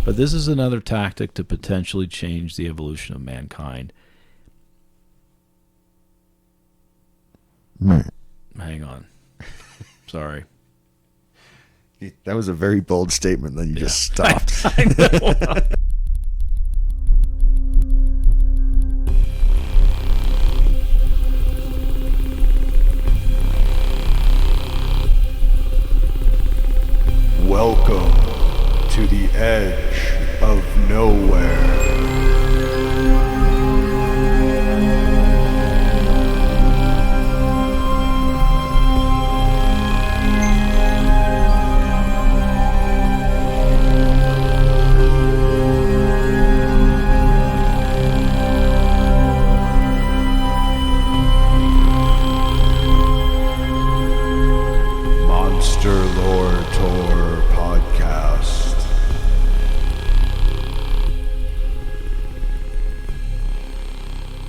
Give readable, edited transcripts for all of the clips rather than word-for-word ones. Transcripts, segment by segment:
But this is another tactic to potentially change the evolution of mankind. Hang on. Sorry. That was a very bold statement, then you just stopped. I know. Welcome to the edge of nowhere. Monster Lore Tour Podcast.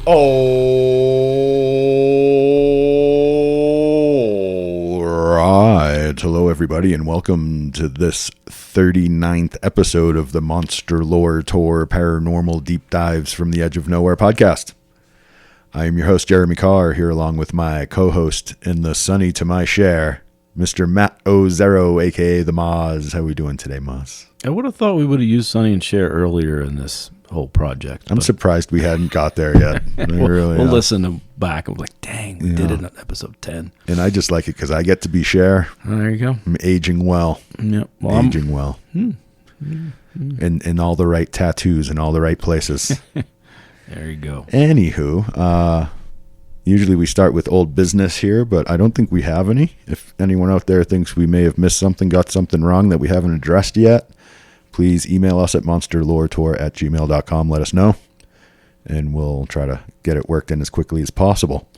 All right. Hello, everybody, and welcome to this 39th episode of the Monster Lore Tour Paranormal Deep Dives from the Edge of Nowhere podcast. I am your host, Jeremy Carr, here along with my co-host in the sunny to my share, Mr. Matt Ozero, a.k.a. The Moz. How are we doing today, Moz? I would have thought we would have used Sonny and Cher earlier in this whole project. I'm surprised we hadn't got there yet. We'll listen back and be like, dang, we did it in episode 10. And I just like it because I get to be Cher. There you go. I'm aging well. Yep. Well, aging well. And all the right tattoos in all the right places. There you go. Anywho, usually we start with old business here, but I don't think we have any. If anyone out there thinks we may have missed something, got something wrong that we haven't addressed yet, please email us at monsterloretour@gmail.com. Let us know, and we'll try to get it worked in as quickly as possible.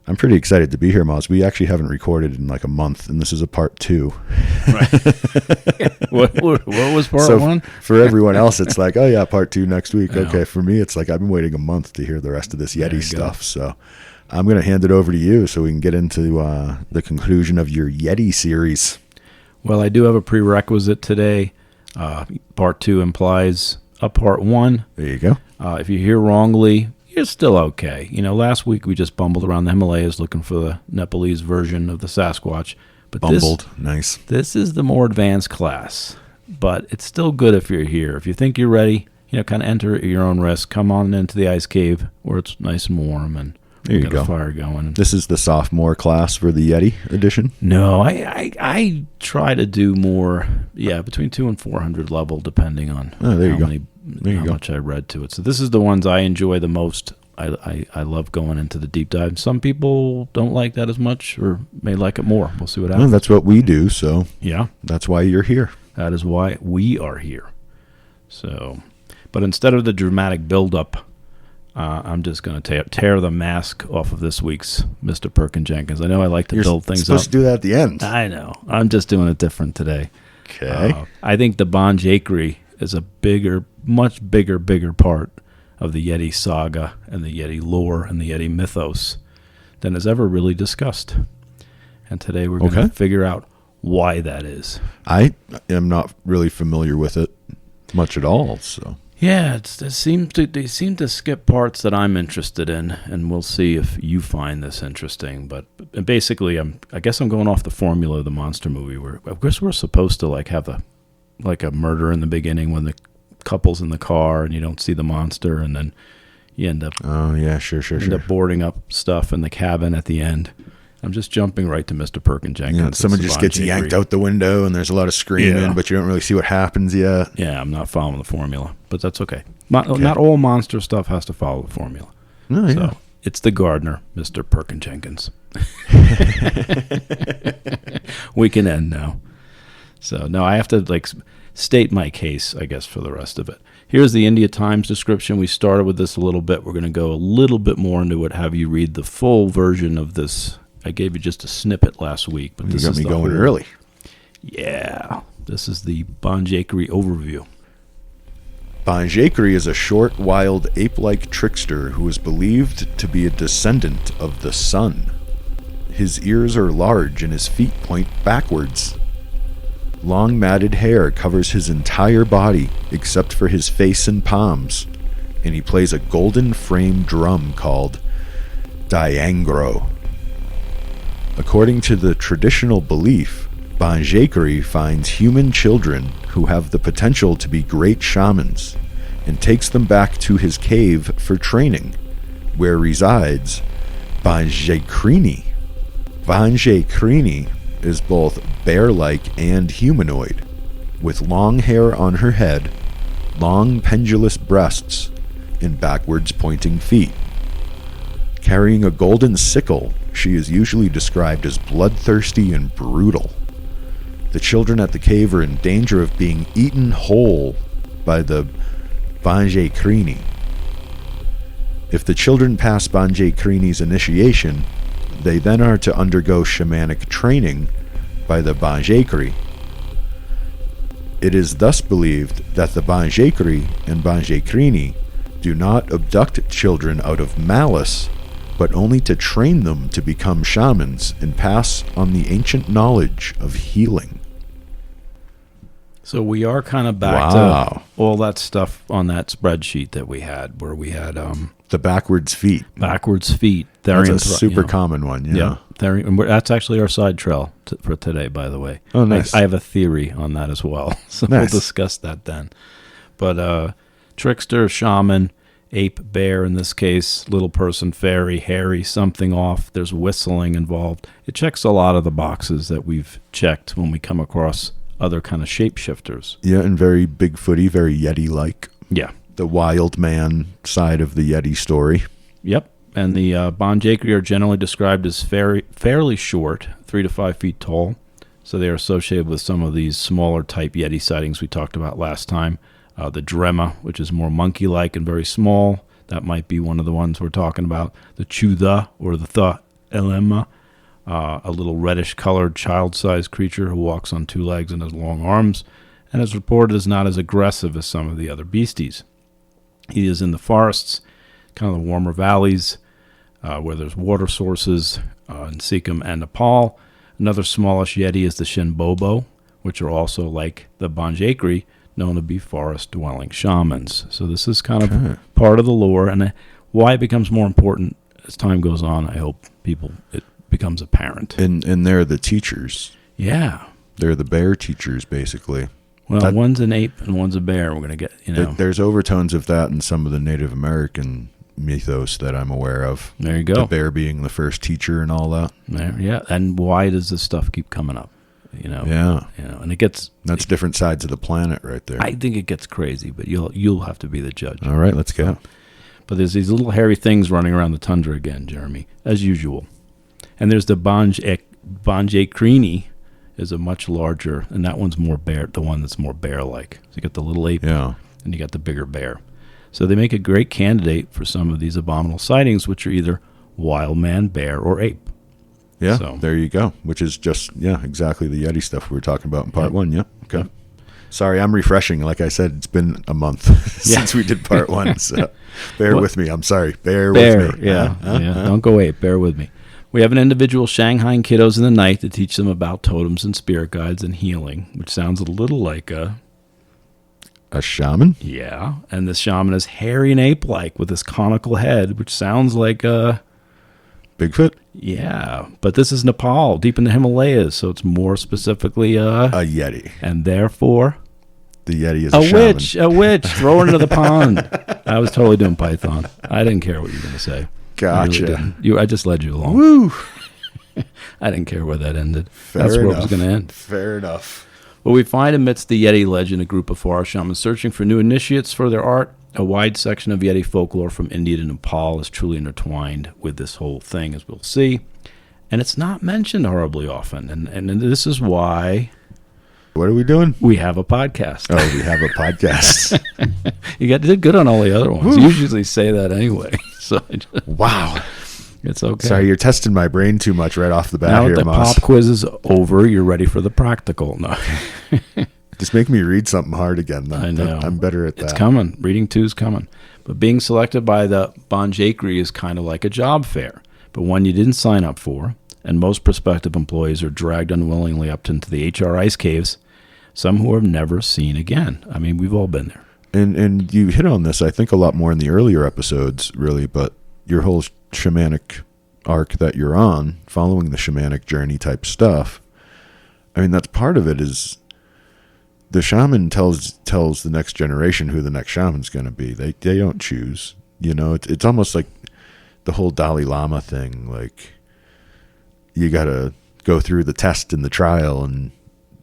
I'm pretty excited to be here, Moz. We actually haven't recorded in like a month, and this is a part 2. Right. What was part 1? For everyone else, it's like, oh yeah, part 2 next week. Okay, for me, it's like I've been waiting a month to hear the rest of this Yeti stuff. So I'm going to hand it over to you so we can get into the conclusion of your Yeti series. Well, I do have a prerequisite today. Part 2 implies a part 1. There you go. If you hear wrongly, you're still okay. You know, last week we just bumbled around the Himalayas looking for the Nepalese version of the Sasquatch. But Nice. This is the more advanced class, but it's still good if you're here. If you think you're ready, kind of enter at your own risk. Come on into the ice cave where it's nice and warm and get a fire going. This is the sophomore class for the Yeti edition? No, I try to do more, between 200 and 400 level, depending on how much I read to it. So this is the ones I enjoy the most. I love going into the deep dive. Some people don't like that as much or may like it more. We'll see what happens. Well, that's what we do, so yeah, that's why you're here. That is why we are here. So, but instead of the dramatic build-up, I'm just going to tear the mask off of this week's Mr. Perkin Jenkins. I know I like to build things up. You're supposed to do that at the end. I know. I'm just doing it different today. Okay. I think the Banjhakri is a much bigger part of the Yeti saga and the Yeti lore and the Yeti mythos than is ever really discussed. And today we're going to figure out why that is. I am not really familiar with it much at all, so... Yeah, they seem to skip parts that I'm interested in, and we'll see if you find this interesting. But basically, I guess I'm going off the formula of the monster movie, where I guess we're supposed to have a murder in the beginning when the couple's in the car and you don't see the monster, and then you end up end up boarding up stuff in the cabin at the end. I'm just jumping right to Mr. Perkin Jenkins. Yeah, someone just gets yanked out the window and there's a lot of screaming, but you don't really see what happens yet. Yeah, I'm not following the formula, but that's okay. Not all monster stuff has to follow the formula. No, yeah. So it's the gardener, Mr. Perkin Jenkins. We can end now. So, no, I have to state my case, I guess, for the rest of it. Here's the India Times description. We started with this a little bit. We're going to go a little bit more into it, have you read the full version of this. I gave you just a snippet last week, but this got me going early. Yeah, this is the Banjhakri overview. Banjhakri is a short, wild, ape-like trickster who is believed to be a descendant of the sun. His ears are large and his feet point backwards. Long matted hair covers his entire body except for his face and palms, and he plays a golden frame drum called Diangro. According to the traditional belief, Banjhakri finds human children who have the potential to be great shamans and takes them back to his cave for training, where resides Banjhakrini. Banjhakrini is both bear-like and humanoid, with long hair on her head, long pendulous breasts, and backwards pointing feet. Carrying a golden sickle, she is usually described as bloodthirsty and brutal. The children at the cave are in danger of being eaten whole by the Banjhakrini. If the children pass Banjhakrini's initiation, they then are to undergo shamanic training by the Banjhakri. It is thus believed that the Banjhakri and Banjhakrini do not abduct children out of malice, but only to train them to become shamans and pass on the ancient knowledge of healing. So we are kind of back to all that stuff on that spreadsheet that we had, where we had the backwards feet. Backwards feet. That's a super common one. Yeah. And that's actually our side trail for today, by the way. Oh, nice. I have a theory on that as well, so nice. We'll discuss that then. But trickster, shaman, ape, bear in this case, little person, fairy, hairy, something off. There's whistling involved. It checks a lot of the boxes that we've checked when we come across other kind of shapeshifters. Yeah, and very Bigfooty, very Yeti-like. Yeah. The wild man side of the Yeti story. Yep. And the Banjhakri are generally described as fairly short, 3 to 5 feet tall. So they are associated with some of these smaller type Yeti sightings we talked about last time. The Drema, which is more monkey-like and very small. That might be one of the ones we're talking about. The Chudha, or the Tha Elema, a little reddish-colored child-sized creature who walks on 2 legs and has long arms, and is reported as not as aggressive as some of the other beasties. He is in the forests, kind of the warmer valleys, where there's water sources in Sikkim and Nepal. Another smallish Yeti is the Shinbobo, which are also, like the Banjhakri, known to be forest-dwelling shamans. So this is kind of part of the lore, and why it becomes more important as time goes on. I hope it becomes apparent. And they're the teachers. Yeah. They're the bear teachers, basically. Well, one's an ape and one's a bear. We're going to get, There's overtones of that in some of the Native American mythos that I'm aware of. There you go. The bear being the first teacher and all that. Yeah. And why does this stuff keep coming up? Yeah. And that's different sides of the planet right there. I think it gets crazy, but you'll have to be the judge. All right, let's go. But there's these little hairy things running around the tundra again, Jeremy, as usual. And there's the Banjhakrini is a much larger, and that one's more bear, the one that's more bear-like. So you got the little ape, and you got the bigger bear. So they make a great candidate for some of these abominable sightings, which are either wild man, bear, or ape. Yeah, so there you go, which is just, exactly the Yeti stuff we were talking about in part 1, yeah. Okay. Yep. Sorry, I'm refreshing. Like I said, it's been a month since we did part 1, so bear with me. I'm sorry. Bear with me. Yeah. Don't go ape. Bear with me. We have an individual shanghaiing kiddos in the night to teach them about totems and spirit guides and healing, which sounds a little like a shaman? Yeah, and this shaman is hairy and ape-like with this conical head, which sounds like a Bigfoot? Yeah, but this is Nepal, deep in the Himalayas, so it's more specifically a Yeti. And therefore, the Yeti is a shaman. A witch, throw it into the pond. I was totally doing Python. I didn't care what you were going to say. Gotcha. I just led you along. Woo! I didn't care where that ended. That's where it was going to end. Fair enough. Well, we find amidst the Yeti legend a group of forest shamans searching for new initiates for their art. A wide section of Yeti folklore from India to Nepal is truly intertwined with this whole thing, as we'll see. And it's not mentioned horribly often. And this is why... What are we doing? We have a podcast. Oh, we have a podcast. You did good on all the other ones. Woo. You usually say that anyway. So wow. It's okay. Sorry, you're testing my brain too much right off the bat now here, the Moss. pop quiz is over. You're ready for the practical. No. Just make me read something hard again. Though. I know. I'm better at that. It's coming. Reading 2 is coming. But being selected by the Banjhakri is kind of like a job fair, but one you didn't sign up for. And most prospective employees are dragged unwillingly up into the HR ice caves some who are never seen again. I mean, we've all been there. And you hit on this, I think, a lot more in the earlier episodes, really, but your whole shamanic arc that you're on, following the shamanic journey type stuff, I mean, that's part of it is the shaman tells the next generation who the next shaman's going to be. They don't choose. You know, it's almost like the whole Dalai Lama thing. Like, you got to go through the test and the trial, and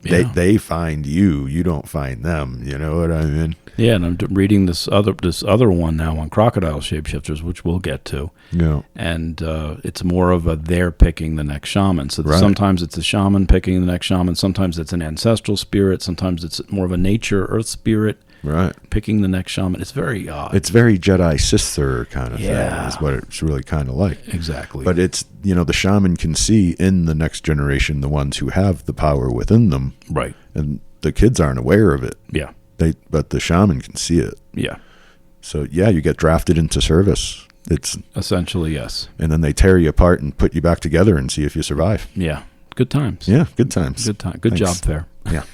they find you. You don't find them. You know what I mean? Yeah, and I'm reading this other one now on crocodile shapeshifters, which we'll get to. Yeah. And it's more of a they're picking the next shaman. So sometimes it's a shaman picking the next shaman. Sometimes it's an ancestral spirit. Sometimes it's more of a nature, earth spirit. Right. Picking the next shaman. It's very odd. It's very Jedi Sith kind of thing is what it's really kind of like. Exactly. But it's, you know, the shaman can see in the next generation the ones who have the power within them. Right. And the kids aren't aware of it. Yeah. But the shaman can see it. Yeah. So, yeah, you get drafted into service. It's essentially, yes. And then they tear you apart and put you back together and see if you survive. Yeah. Good times. Yeah, good times. Good time. Good job there. Yeah.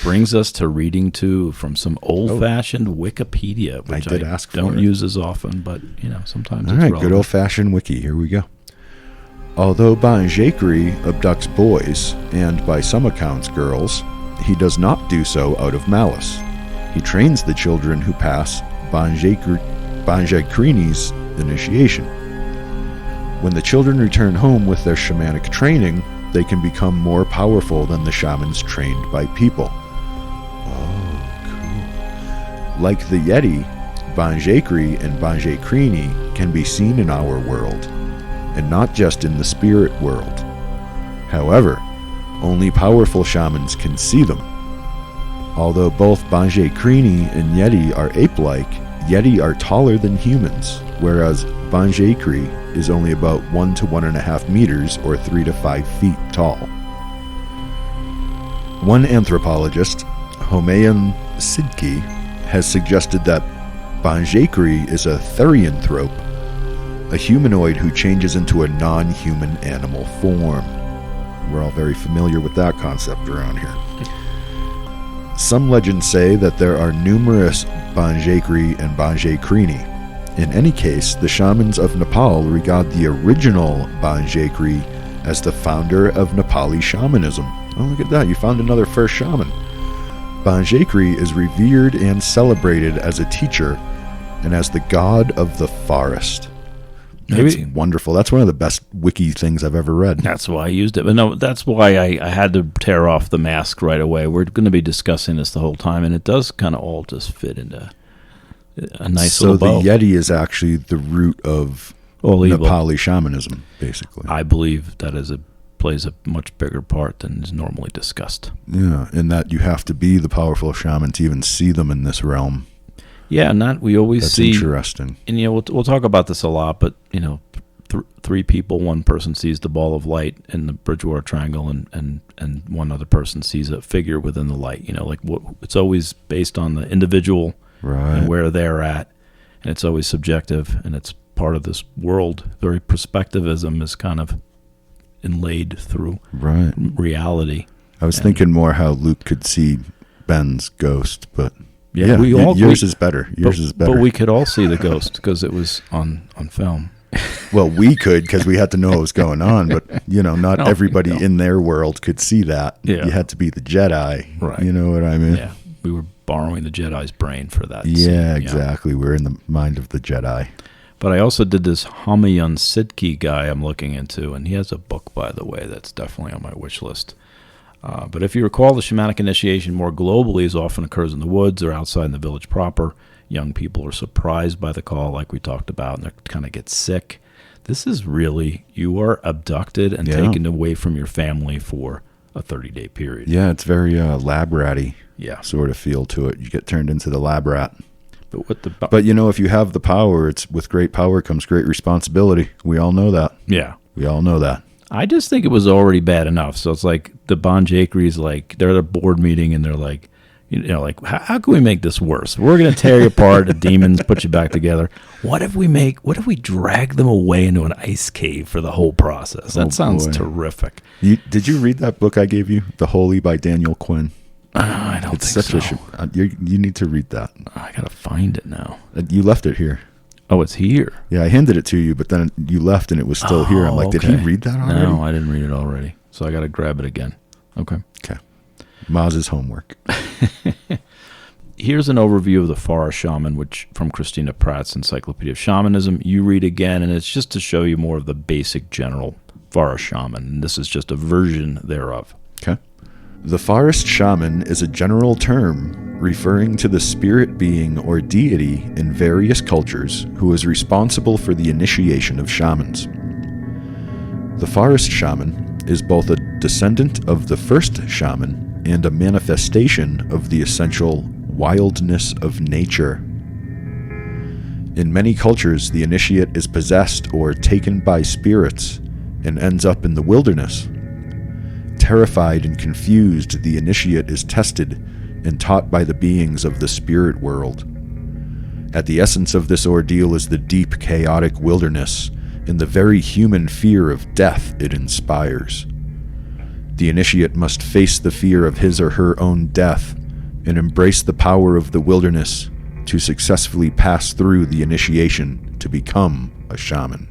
Brings us to reading from some old-fashioned Wikipedia, which I don't use as often, but you know, sometimes it's relevant. Good old-fashioned wiki. Here we go. Although Banjhakri abducts boys, and by some accounts girls, he does not do so out of malice. He trains the children who pass Banjhakrini's initiation. When the children return home with their shamanic training, they can become more powerful than the shamans trained by people. Oh, cool. Like the Yeti, Banjhakri and Banjhakrini can be seen in our world, and not just in the spirit world. However, only powerful shamans can see them. Although both Banjhakrini and Yeti are ape-like, Yeti are taller than humans, whereas Banjhakri is only about 1 to 1.5 meters or 3 to 5 feet tall. One anthropologist, Himalayan Sidki, has suggested that Banjhakri is a therianthrope, a humanoid who changes into a non-human animal form. We're all very familiar with that concept around here. Some legends say that there are numerous Banjhakri and Banjhakrini. In any case, the shamans of Nepal regard the original Banjhakri as the founder of Nepali shamanism. Oh, look at that. You found another first shaman. Banjhakri is revered and celebrated as a teacher and as the god of the forest. That's wonderful. That's one of the best wiki things I've ever read. That's why I used it. But no, that's why I had to tear off the mask right away. We're going to be discussing this the whole time, and it does kind of all just fit into a nice little bow. So the Yeti is actually the root of Nepali shamanism, basically. I believe that plays a much bigger part than is normally discussed. Yeah, in that you have to be the powerful shaman to even see them in this realm. Yeah, and we always see. That's interesting. And you know, we'll talk about this a lot, but you know, three people, one person sees the ball of light in the Bridgewater Triangle, and one other person sees a figure within the light. You know, like it's always based on the individual. Right. And where they're at, and it's always subjective, and it's part of this world. Very perspectivism is kind of inlaid through reality. I was thinking more how Luke could see Ben's ghost, but yours is better. Yours is better. But we could all see the ghost because it was on film. Well, we could because we had to know what was going on, but you know, not everybody in their world could see that. Yeah. You had to be the Jedi. Right. You know what I mean? Yeah. We were borrowing the Jedi's brain for that. Yeah, scene. Exactly. Yeah. We're in the mind of the Jedi. But I also did this Himalayan Sidki guy I'm looking into, and he has a book, by the way, that's definitely on my wish list. But if you recall, the shamanic initiation more globally as often occurs in the woods or outside in the village proper. Young people are surprised by the call, like we talked about, and they kind of get sick. This is really, you are abducted and taken away from your family for a 30-day period. Yeah, it's very lab ratty. Yeah, sort of feel to it. You get turned into the lab rat. But you know, if you have the power, it's with great power comes great responsibility. We all know that. Yeah, we all know that. I just think it was already bad enough. So it's like the Banjhakri's like they're at a board meeting and they're like, Like, how can we make this worse? We're going to tear you apart, the demons, put you back together. What if we drag them away into an ice cave for the whole process? That sounds terrific. Did you read that book I gave you, The Holy by Daniel Quinn? I don't think so. You need to read that. I got to find it now. You left it here. Oh, it's here. Yeah, I handed it to you, but then you left and it was still here. I'm like, did he read that already? No, I didn't read it already. So I got to grab it again. Okay. Maz's homework. Here's an overview of the Forest Shaman, which from Christina Pratt's Encyclopedia of Shamanism. You read again, and it's just to show you more of the basic general Forest Shaman, and this is just a version thereof. Okay. The Forest Shaman is a general term referring to the spirit being or deity in various cultures who is responsible for the initiation of shamans. The Forest Shaman is both a descendant of the first shaman and a manifestation of the essential wildness of nature. In many cultures, the initiate is possessed or taken by spirits and ends up in the wilderness. Terrified and confused, the initiate is tested and taught by the beings of the spirit world. At the essence of this ordeal is the deep, chaotic wilderness and the very human fear of death it inspires. The initiate must face the fear of his or her own death and embrace the power of the wilderness to successfully pass through the initiation to become a shaman.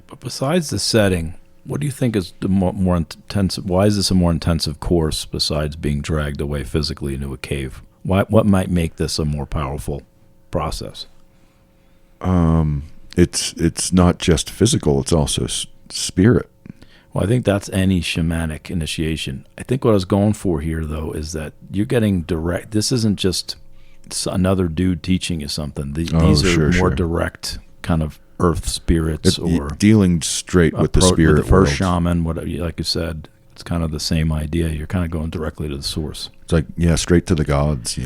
But besides the setting, what do you think is the more intensive? Why is this a more intensive course besides being dragged away physically into a cave? What might make this a more powerful process? It's not just physical; it's also spirit. Well, I think that's any shamanic initiation. I think what I was going for here, though, is that you're getting direct. This isn't just another dude teaching you something. These are more direct kind of earth spirits or dealing straight with the spirit with the first world. shaman. Like you said, it's kind of the same idea. You're kind of going directly to the source. It's like, straight to the gods,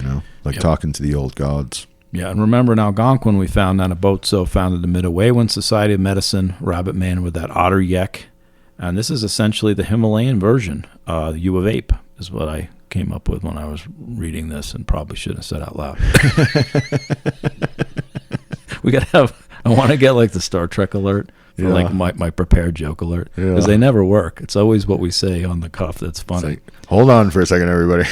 talking to the old gods. Yeah, and remember in Algonquin, we found on a boat founded the Metawewan Society of Medicine, Rabbit Man with that otter yek. And this is essentially the Himalayan version. U of Ape is what I came up with when I was reading this, and probably shouldn't have said out loud. I want to get like the Star Trek alert, for like my prepared joke alert, because they never work. It's always what we say on the cuff that's funny. Like, hold on for a second, everybody.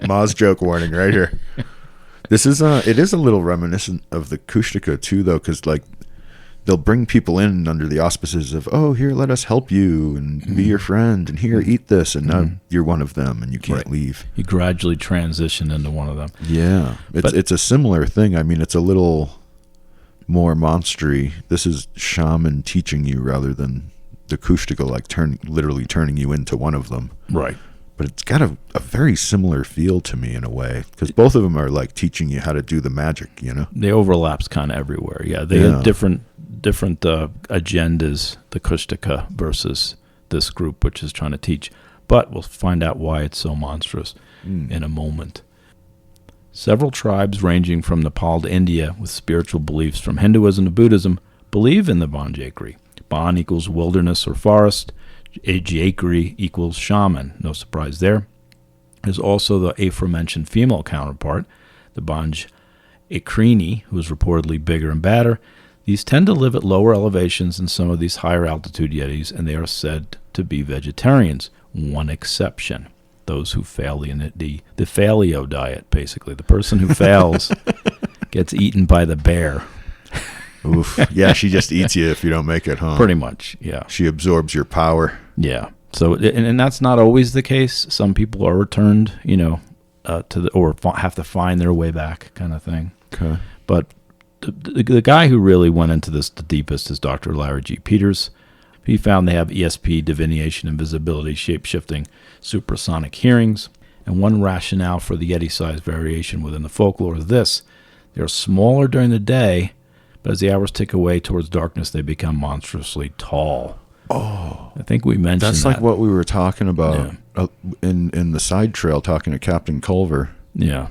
Maz joke warning right here. This is it is a little reminiscent of the Kushtaka too, though, because like they'll bring people in under the auspices of, oh, here, let us help you and be your friend, and here, eat this, and now you're one of them and you can't leave. You gradually transition into one of them. Yeah, it's a similar thing. I mean, it's a little more monstery. This is shaman teaching you rather than the Kushtaka, like literally turning you into one of them. Right. But it's got a very similar feel to me in a way, because both of them are like teaching you how to do the magic, They overlaps kind of everywhere. Yeah, they have different agendas, the Kushtaka versus this group, which is trying to teach. But we'll find out why it's so monstrous in a moment. Several tribes ranging from Nepal to India with spiritual beliefs from Hinduism to Buddhism believe in the Banjhakri. Ban equals wilderness or forest. Jhakri equals shaman. No surprise there. There's also the aforementioned female counterpart, the Banjhakrini, who is reportedly bigger and badder. These tend to live at lower elevations than some of these higher altitude yetis, and they are said to be vegetarians. One exception, those who fail the failio diet, basically. The person who fails gets eaten by the bear. Oof. Yeah, she just eats you if you don't make it, huh? Pretty much, yeah. She absorbs your power. Yeah. So, and that's not always the case. Some people are returned, or have to find their way back, kind of thing. Okay. But the guy who really went into this the deepest is Dr. Larry G. Peters. He found they have ESP, divination, invisibility, shape-shifting, supersonic hearings. And one rationale for the Yeti-sized variation within the folklore is this: they are smaller during the day, but as the hours tick away towards darkness, they become monstrously tall. Oh, I think we mentioned that's like what we were talking about in the side trail, talking to Captain Culver. Yeah.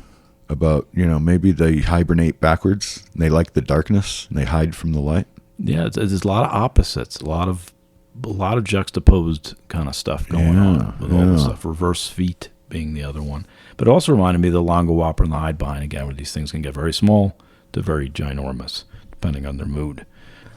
About, maybe they hibernate backwards. They like the darkness and they hide from the light. Yeah, there's a lot of opposites, a lot of a lot of juxtaposed kind of stuff going on with all this stuff. Reverse feet being the other one. But it also reminded me of the Longa Whopper and the Hide-Bind, again, where these things can get very small to very ginormous, depending on their mood.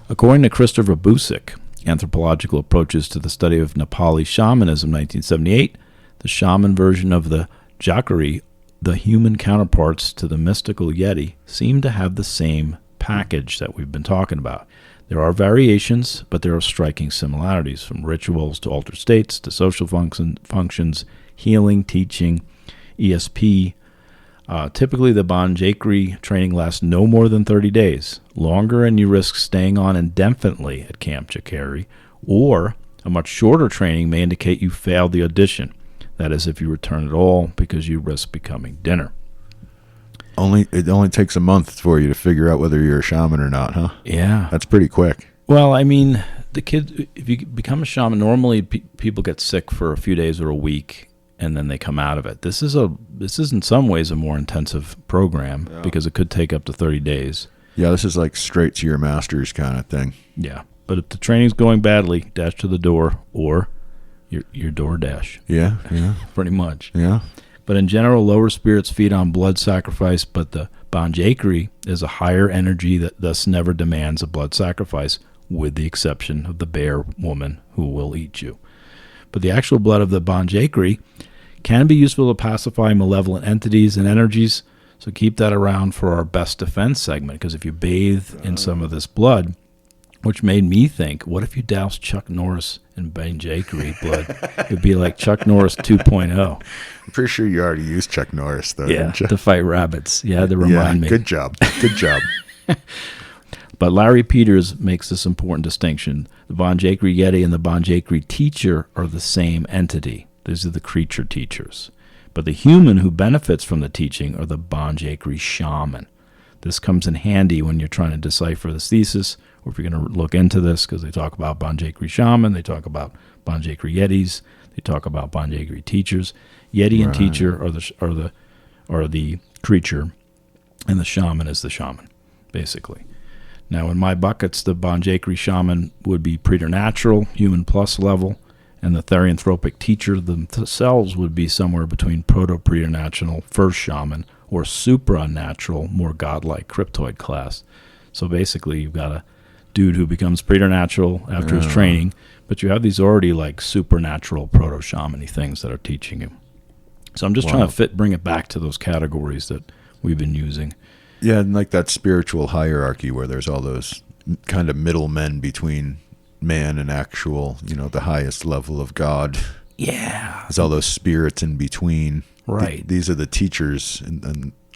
According to Christopher Busick, Anthropological Approaches to the Study of Nepali Shamanism, 1978, the shaman version of the Jhakri, the human counterparts to the mystical Yeti, seem to have the same package that we've been talking about. There are variations, but there are striking similarities, from rituals to altered states to social functions, healing, teaching, ESP. Typically, the Banjhakri training lasts no more than 30 days. Longer, and you risk staying on indefinitely at Camp Jhakri, or a much shorter training may indicate you failed the audition. That is, if you return at all, because you risk becoming dinner. It only takes a month for you to figure out whether you're a shaman or not, huh? Yeah. That's pretty quick. Well, I mean, the kid, if you become a shaman, normally people get sick for a few days or a week, and then they come out of it. This is in some ways a more intensive program because it could take up to 30 days. Yeah, this is like straight to your master's kind of thing. Yeah, but if the training's going badly, dash to the door or your door dash. Yeah, pretty much. Yeah. But in general, lower spirits feed on blood sacrifice, but the Banjhakri is a higher energy that thus never demands a blood sacrifice, with the exception of the bear woman who will eat you. But the actual blood of the Banjhakri can be useful to pacify malevolent entities and energies, so keep that around for our best defense segment, because if you bathe in some of this blood, which made me think, what if you douse Chuck Norris in Banjhakri blood? It would be like Chuck Norris 2.0. I'm pretty sure you already used Chuck Norris, though, didn't you? To fight rabbits. Yeah, to remind me. Good job. Good job. But Larry Peters makes this important distinction. The Banjhakri Yeti and the Banjhakri teacher are the same entity. These are the creature teachers. But the human who benefits from the teaching are the Banjhakri shaman. This comes in handy when you're trying to decipher this thesis, or if you're going to look into this, because they talk about Banjhakri shaman, they talk about Banjhakri Yetis, they talk about Banjhakri teachers. Yeti and teacher are the creature, and the shaman is the shaman, basically. Now, in my buckets, the Banjhakri shaman would be preternatural, human plus level, and the therianthropic teacher themselves would be somewhere between proto-preternatural, first shaman, or supranatural, more godlike cryptoid class. So basically, you've got a dude who becomes preternatural after his training, but you have these already like supernatural proto-shamany things that are teaching you. So I'm just trying to bring it back to those categories that we've been using. Yeah, and like that spiritual hierarchy where there's all those kind of middlemen between man and actual, the highest level of God. Yeah. There's all those spirits in between. Right. These are the teachers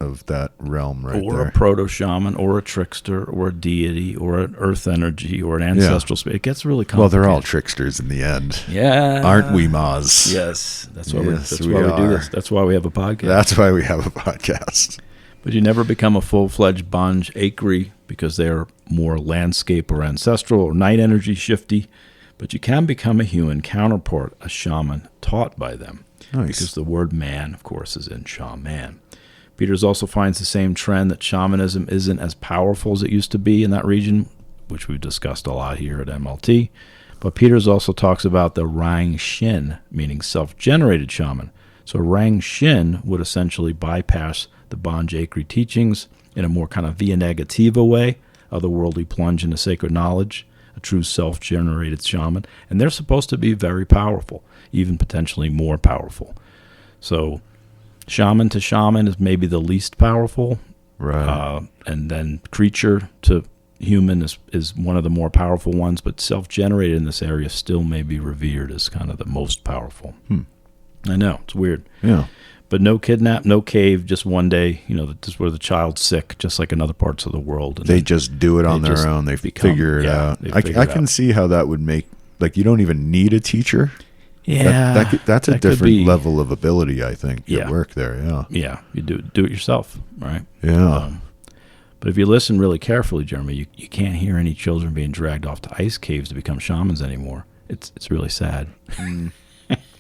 of that realm right or there. A proto-shaman, or a trickster, or a deity, or an earth energy, or an ancestral spirit. It gets really complicated. Well, they're all tricksters in the end. Yeah. Aren't we, Maz? Yes. That's why, Yes, we do this. That's why we have a podcast. That's why we have a podcast. But you never become a full-fledged Banjhakri because they are more landscape or ancestral or night energy shifty. But you can become a human counterpart, a shaman taught by them. Nice. Because the word man, of course, is in shaman. Peters also finds the same trend that shamanism isn't as powerful as it used to be in that region, which we've discussed a lot here at MLT. But Peters also talks about the Rang Shin, meaning self-generated shaman. So Rang Shin would essentially bypass the Banjhakri teachings in a more kind of via negativa way, otherworldly plunge into sacred knowledge, a true self-generated shaman. And they're supposed to be very powerful, even potentially more powerful. So shaman to shaman is maybe the least powerful. Right. And then creature to human is one of the more powerful ones, but self-generated in this area still may be revered as kind of the most powerful. I know, it's weird. Yeah. But no kidnap, no cave, just one day, just where the child's sick, just like in other parts of the world. And they just do it on their own. They figure it out. I can see how that would make, like, you don't even need a teacher. Yeah. That's a different level of ability, I think, at work there, yeah. Yeah, you do it yourself, right? Yeah. But if you listen really carefully, Jeremy, you can't hear any children being dragged off to ice caves to become shamans anymore. It's really sad.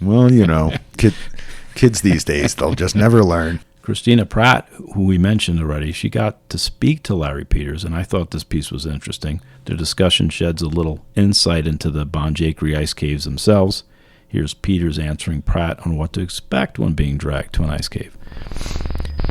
Well, kids these days, they'll just never learn. Christina Pratt, who we mentioned already, she got to speak to Larry Peters, and I thought this piece was interesting. The discussion sheds a little insight into the Banjhakri ice caves themselves. Here's Peters answering Pratt on what to expect when being dragged to an ice cave.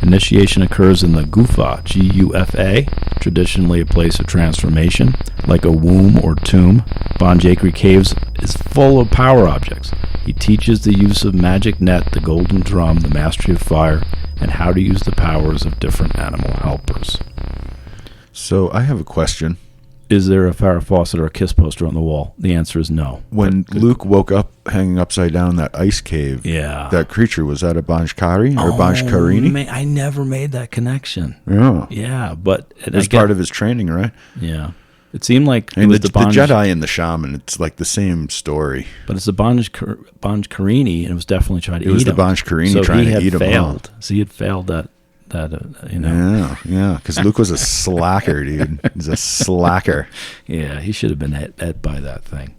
Initiation occurs in the Gufa, G-U-F-A, traditionally a place of transformation. Like a womb or tomb, Banjhakri Caves is full of power objects. He teaches the use of magic net, the golden drum, the mastery of fire, and how to use the powers of different animal helpers. So I have a question. Is there a Farrah Fawcett or a Kiss poster on the wall? The answer is no. When Luke woke up hanging upside down in that ice cave, that creature, was that a Banjhakri or Banjhakrini? I never made that connection. Yeah. Yeah, but... It was part of his training, right? Yeah. It seemed like... I mean, the Jedi and the shaman, it's like the same story. But it's the Banjhakrini, and it was definitely trying to eat him. It was the Banjhakrini trying to eat him. So he had failed that, Yeah, because Luke was a slacker, dude. He's a slacker. Yeah, he should have been hit by that thing.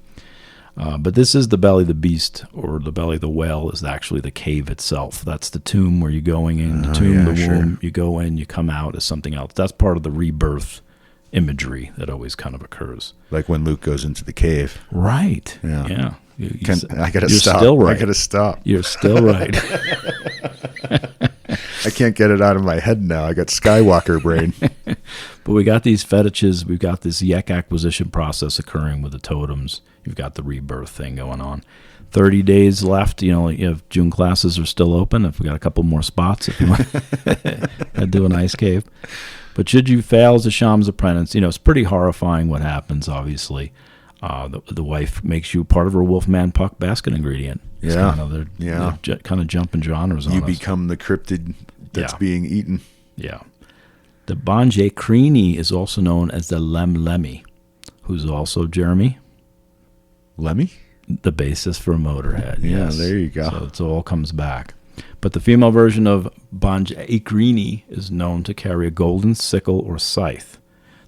But this is the belly of the beast, or the belly of the whale is actually the cave itself. That's the tomb where you're going in, the tomb, the womb. You go in, you come out as something else. That's part of the rebirth imagery that always kind of occurs. Like when Luke goes into the cave. Right. Yeah. I you're gotta stop. Still right. I gotta stop. You're still right. I can't get it out of my head now. I got Skywalker brain. But we got these fetishes. We've got this Yek acquisition process occurring with the totems. You've got the rebirth thing going on. 30 days left. If June classes are still open, if we got a couple more spots, if you want to do an ice cave. But should you fail as a shaman's apprentice, it's pretty horrifying what happens, obviously. The wife makes you part of her Wolfman Puck basket ingredient. They're kind of jumping genres on us. You become the cryptid that's being eaten. Yeah. The Banjhakrini is also known as the Lemmy, who's also, Jeremy? Lemmy? The basis for Motorhead. Yeah, yes. There you go. So it all comes back. But the female version of Banjhakrini is known to carry a golden sickle or scythe.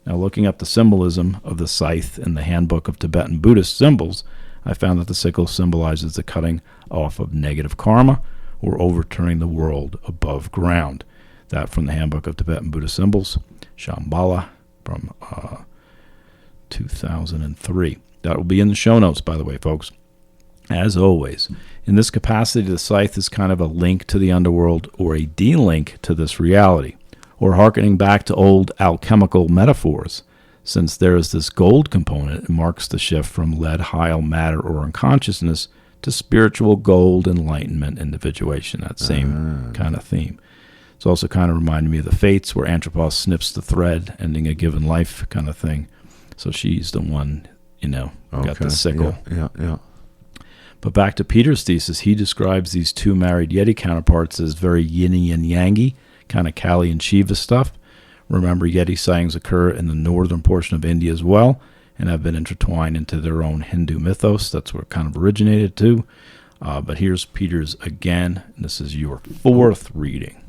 Now, looking up the symbolism of the scythe in the Handbook of Tibetan Buddhist Symbols, I found that the sickle symbolizes the cutting off of negative karma or overturning the world above ground. That from the Handbook of Tibetan Buddhist Symbols, Shambhala, from 2003. That will be in the show notes, by the way, folks. As always, in this capacity, the scythe is kind of a link to the underworld or a de-link to this reality, or hearkening back to old alchemical metaphors. Since there is this gold component, it marks the shift from lead, hyle, matter, or unconsciousness to spiritual gold, enlightenment, individuation, that same kind of theme. It's also kind of reminded me of the Fates, where Anthropos snips the thread, ending a given life kind of thing. So she's the one, got the sickle. Yeah. But back to Peter's thesis, he describes these two married Yeti counterparts as very yin and yangy, kind of Kali and Shiva stuff. Remember, Yeti sightings occur in the northern portion of India as well, and have been intertwined into their own Hindu mythos. That's where it kind of originated too. But here's Peter's again, and this is your fourth reading.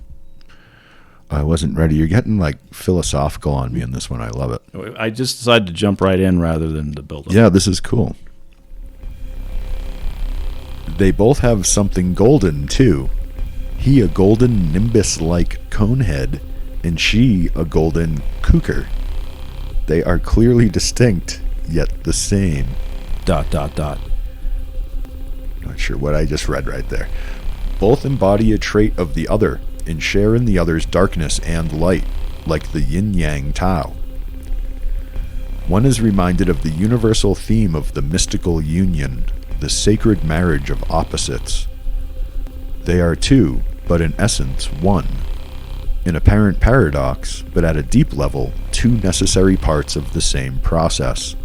I wasn't ready. You're getting philosophical on me in this one. I love it. I just decided to jump right in rather than to build up. Yeah, this is cool. They both have something golden, too. He a golden nimbus-like conehead, and she a golden kooker. They are clearly distinct, yet the same. ... Not sure what I just read right there. Both embody a trait of the other, and share in the other's darkness and light, like the yin-yang Tao. One is reminded of the universal theme of the mystical union, the sacred marriage of opposites. They are two, but in essence one. An apparent paradox, but at a deep level, two necessary parts of the same process.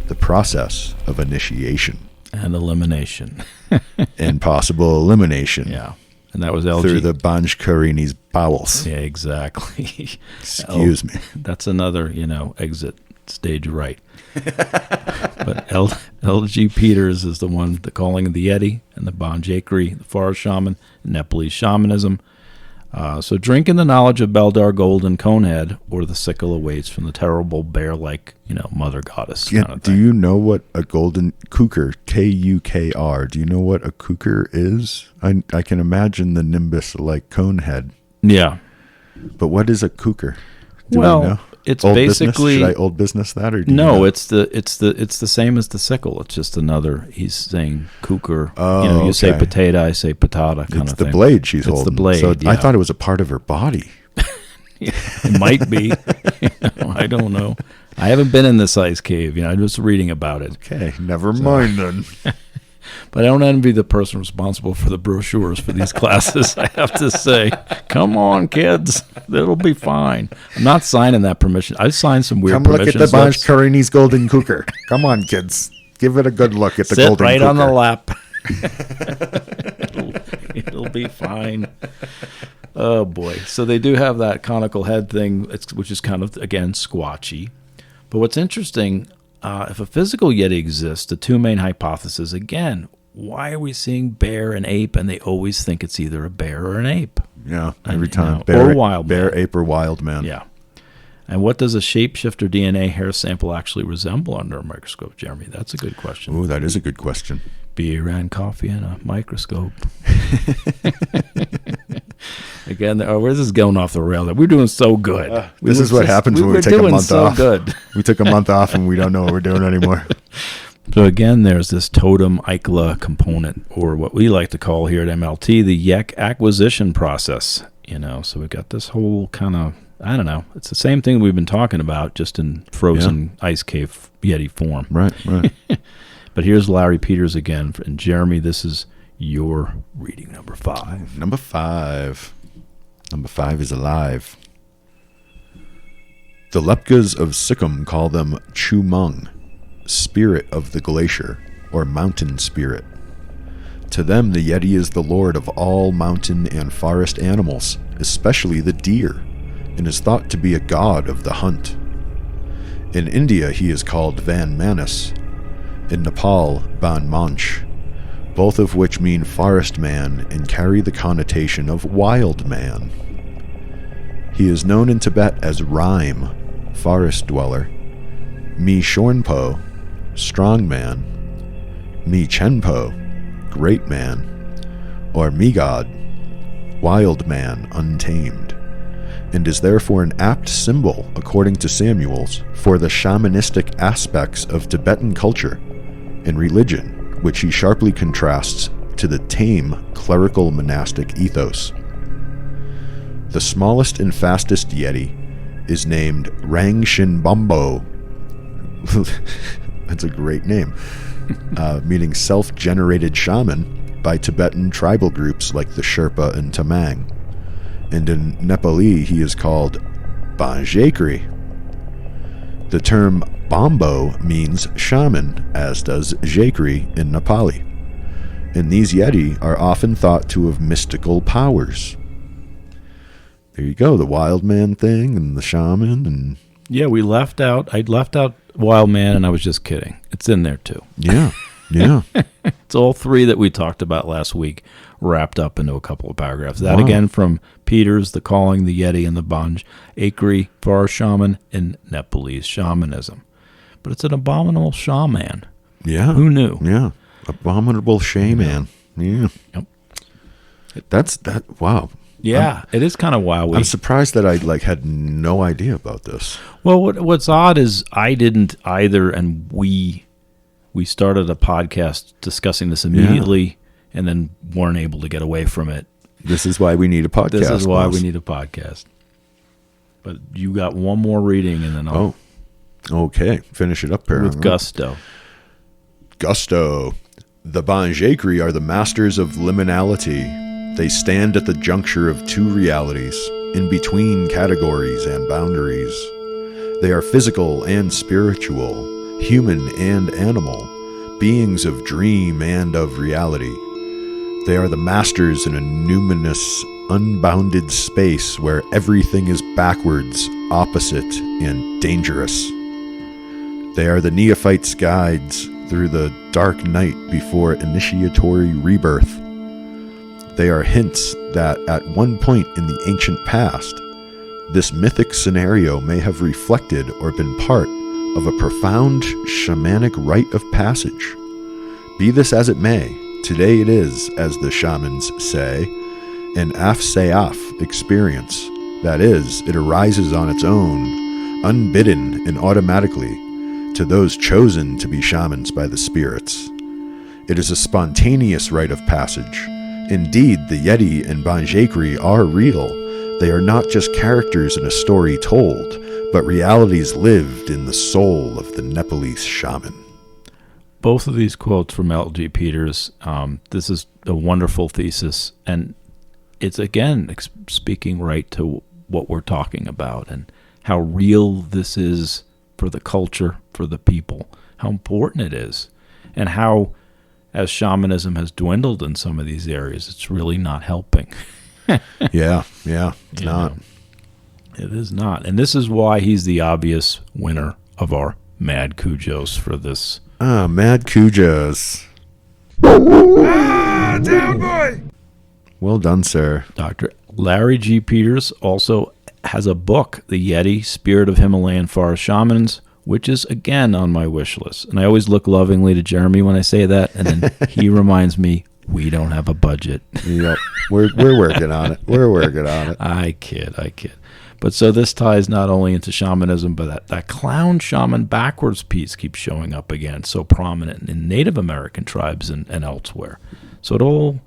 The process of initiation. And elimination. And possible elimination. Yeah. And that was LG. Through the Banjhakrini's bowels. Yeah, exactly. Excuse me. That's another, exit stage right. But LG Peters is the one, the calling of the Yeti, and the Banjhakri, the Forest Shaman, Nepalese shamanism. So drink in the knowledge of Beldar Golden Conehead, or the sickle awaits from the terrible bear-like, mother goddess kind of thing. Do you know what a golden kooker, K-U-K-R, do you know what a kooker is? I can imagine the nimbus-like conehead. Yeah. But what is a kooker? Do Well, we know? it's Old basically business? Should I old business that, or do you no. know? It's the same as the sickle. It's just another. He's saying kooker. Oh, you say okay. potato, I say patata, kind It's of the thing. blade she's It's holding. the blade. So yeah. I thought it was a part of her body. It might be. I don't know. I haven't been in this ice cave. I'm just reading about it. Okay, never mind then. But I don't envy the person responsible for the brochures for these classes, I have to say. Come on, kids. It'll be fine. I'm not signing that permission. I signed some weird Come look permission at the slips. Banjhakri's golden cooker. Come on, kids. Give it a good look at the Sit golden right cooker. on the lap. It'll be fine. Oh, boy. So they do have that conical head thing, which is kind of, again, squatchy. But what's interesting, if a physical Yeti exists, the two main hypotheses, again, why are we seeing bear and ape, and they always think it's either a bear or an ape? Yeah, every And, time. or wild bear, man. ape, or wild man. Yeah. And what does a shapeshifter DNA hair sample actually resemble under a microscope, Jeremy? That's a good question. Ooh, that is a good question. Beer and coffee and a microscope. Again, this is going off the rail. We're doing so good. This is what happens when we take a month off. Good. We took a month off and we don't know what we're doing anymore. So again, there's this totem ICLA component, or what we like to call here at MLT, the YEK acquisition process. So we got this whole kind of, I don't know, it's the same thing we've been talking about, just in frozen ice cave Yeti form. Right. But here's Larry Peters again. And Jeremy, this is your reading number 5. Number 5. Number 5 is alive. The Lepkas of Sikkim call them Chumung, spirit of the glacier, or mountain spirit. To them, the Yeti is the lord of all mountain and forest animals, especially the deer, and is thought to be a god of the hunt. In India, he is called Van Manas. In Nepal, Ban Manch, both of which mean forest man and carry the connotation of wild man. He is known in Tibet as Rime, forest dweller, Mi Shornpo, strong man, Mi Chenpo, great man, or Mi God, wild man untamed, and is therefore an apt symbol, according to Samuels, for the shamanistic aspects of Tibetan culture and religion, which he sharply contrasts to the tame clerical monastic ethos. The smallest and fastest Yeti is named Rangshinbombo. That's a great name. Meaning self-generated shaman by Tibetan tribal groups like the Sherpa and Tamang. And in Nepalese, he is called Banjhakri. The term Bombo means shaman, as does Jhakri in Nepali. And these Yeti are often thought to have mystical powers. There you go, the wild man thing and the shaman. And Yeah, I left out wild man, and I was just kidding. It's in there too. yeah. It's all three that we talked about last week wrapped up into a couple of paragraphs. That Wow. again from Peters, The Calling, the Yeti, and the Banjhakri, Forest Shaman, and Nepalese shamanism. But it's an abominable shaman. Yeah. Who knew? Yeah. Abominable shaman. Yeah. Yep. That's that. Wow. Yeah, it is kind of wild. I'm surprised that I had no idea about this. Well, what's odd is I didn't either, and we started a podcast discussing this immediately, and then weren't able to get away from it. This is why we need a podcast. This is why boss. we need a podcast. But you got one more reading, and then I'll Okay. Finish it up, with gusto. Gusto. The Banjhakri are the masters of liminality. They stand at the juncture of two realities, in between categories and boundaries. They are physical and spiritual, human and animal, beings of dream and of reality. They are the masters in a numinous, unbounded space where everything is backwards, opposite, and dangerous. They are the neophyte's guides through the dark night before initiatory rebirth. They are hints that at one point in the ancient past, this mythic scenario may have reflected or been part of a profound shamanic rite of passage. Be this as it may, today it is, as the shamans say, an af-seaf experience. That is, it arises on its own, unbidden and automatically, to those chosen to be shamans by the spirits. It is a spontaneous rite of passage. Indeed, the Yeti and Banjhakri are real. They are not just characters in a story told, but realities lived in the soul of the Nepalese shaman. Both of these quotes from L.G. Peters, this is a wonderful thesis, and it's, again, speaking right to what we're talking about and how real this is for the culture, for the people, how important it is, and how, as shamanism has dwindled in some of these areas, it's really not helping. Yeah, it's not. It is not. And this is why he's the obvious winner of our Mad Cujos for this. Mad Cujos. Down boy! Well done, sir. Dr. Larry G. Peters also has a book, The Yeti, Spirit of Himalayan Forest Shamans, which is, again, on my wish list. And I always look lovingly to Jeremy when I say that, and then he reminds me, we don't have a budget. Yep. We're working on it. We're working on it. I kid. But so this ties not only into shamanism, but that clown shaman backwards piece keeps showing up again, so prominent in Native American tribes and elsewhere. So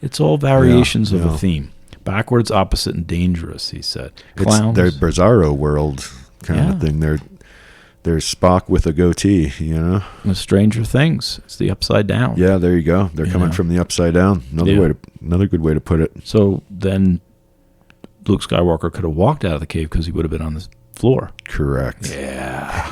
it's all variations of a theme. Backwards, opposite, and dangerous, he said. Clowns. It's their bizarro world kind of thing. They're Spock with a goatee, The Stranger Things. It's the upside down. Yeah, there you go. They're coming from the upside down. Another good way to put it. So then Luke Skywalker could have walked out of the cave because he would have been on the floor. Correct. Yeah.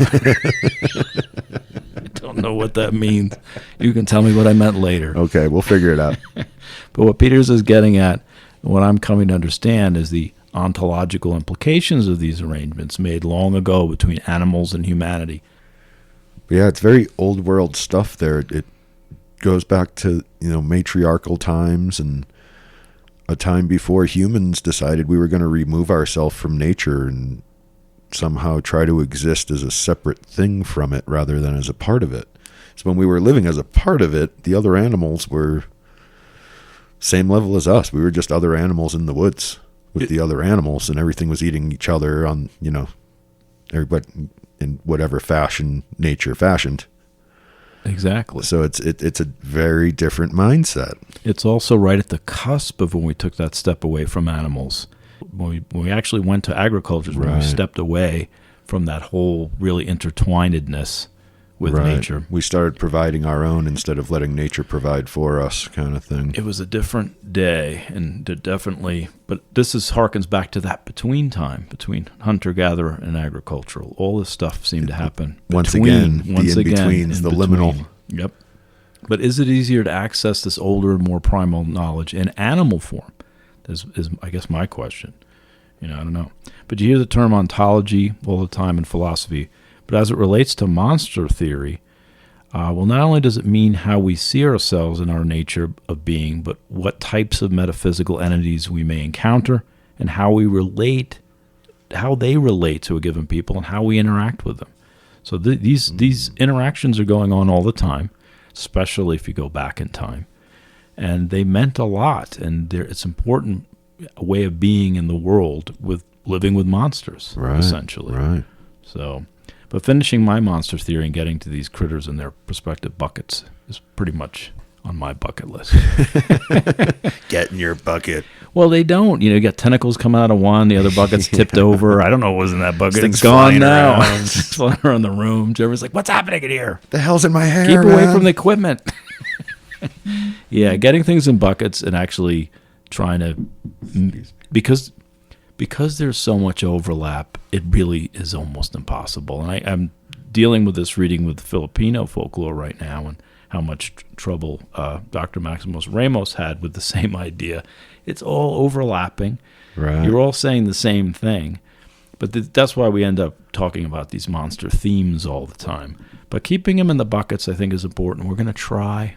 I don't know what that means. You can tell me what I meant later. Okay, we'll figure it out. But what Peters is getting at, what I'm coming to understand, is the ontological implications of these arrangements made long ago between animals and humanity. Yeah, it's very old world stuff there. It goes back to, matriarchal times and a time before humans decided we were going to remove ourselves from nature and somehow try to exist as a separate thing from it rather than as a part of it. So when we were living as a part of it, the other animals were same level as us. We were just other animals in the woods with the other animals, and everything was eating each other on, everybody in whatever fashion nature fashioned. Exactly. So it's a very different mindset. It's also right at the cusp of when we took that step away from animals. When we actually went to agriculture, when we stepped away from that whole really intertwinedness with nature. We started providing our own instead of letting nature provide for us, kind of thing. It was a different day, and definitely, but this harkens back to that between hunter-gatherer and agricultural. All this stuff seemed to happen. Once again, the in-betweens, the liminal. Yep. But is it easier to access this older and more primal knowledge in animal form? Is I guess my question. I don't know. But you hear the term ontology all the time in philosophy. But as it relates to monster theory, not only does it mean how we see ourselves in our nature of being, but what types of metaphysical entities we may encounter and how they relate to a given people and how we interact with them. So these interactions are going on all the time, especially if you go back in time. And they meant a lot, and it's important a way of being in the world with living with monsters, essentially. Right. So... But finishing my monster theory and getting to these critters in their respective buckets is pretty much on my bucket list. Get in your bucket. Well, they don't. You got tentacles coming out of one, the other bucket's tipped over. I don't know what was in that bucket. It's gone now. It's flying around the room. Jeremy's like, what's happening in here? The hell's in my hair, Keep away from the equipment. Yeah, getting things in buckets and actually trying to... Because there's so much overlap, it really is almost impossible. And I'm dealing with this reading with Filipino folklore right now and how much trouble Dr. Maximus Ramos had with the same idea. It's all overlapping. Right. You're all saying the same thing. But that's why we end up talking about these monster themes all the time. But keeping them in the buckets, I think, is important. We're going to try.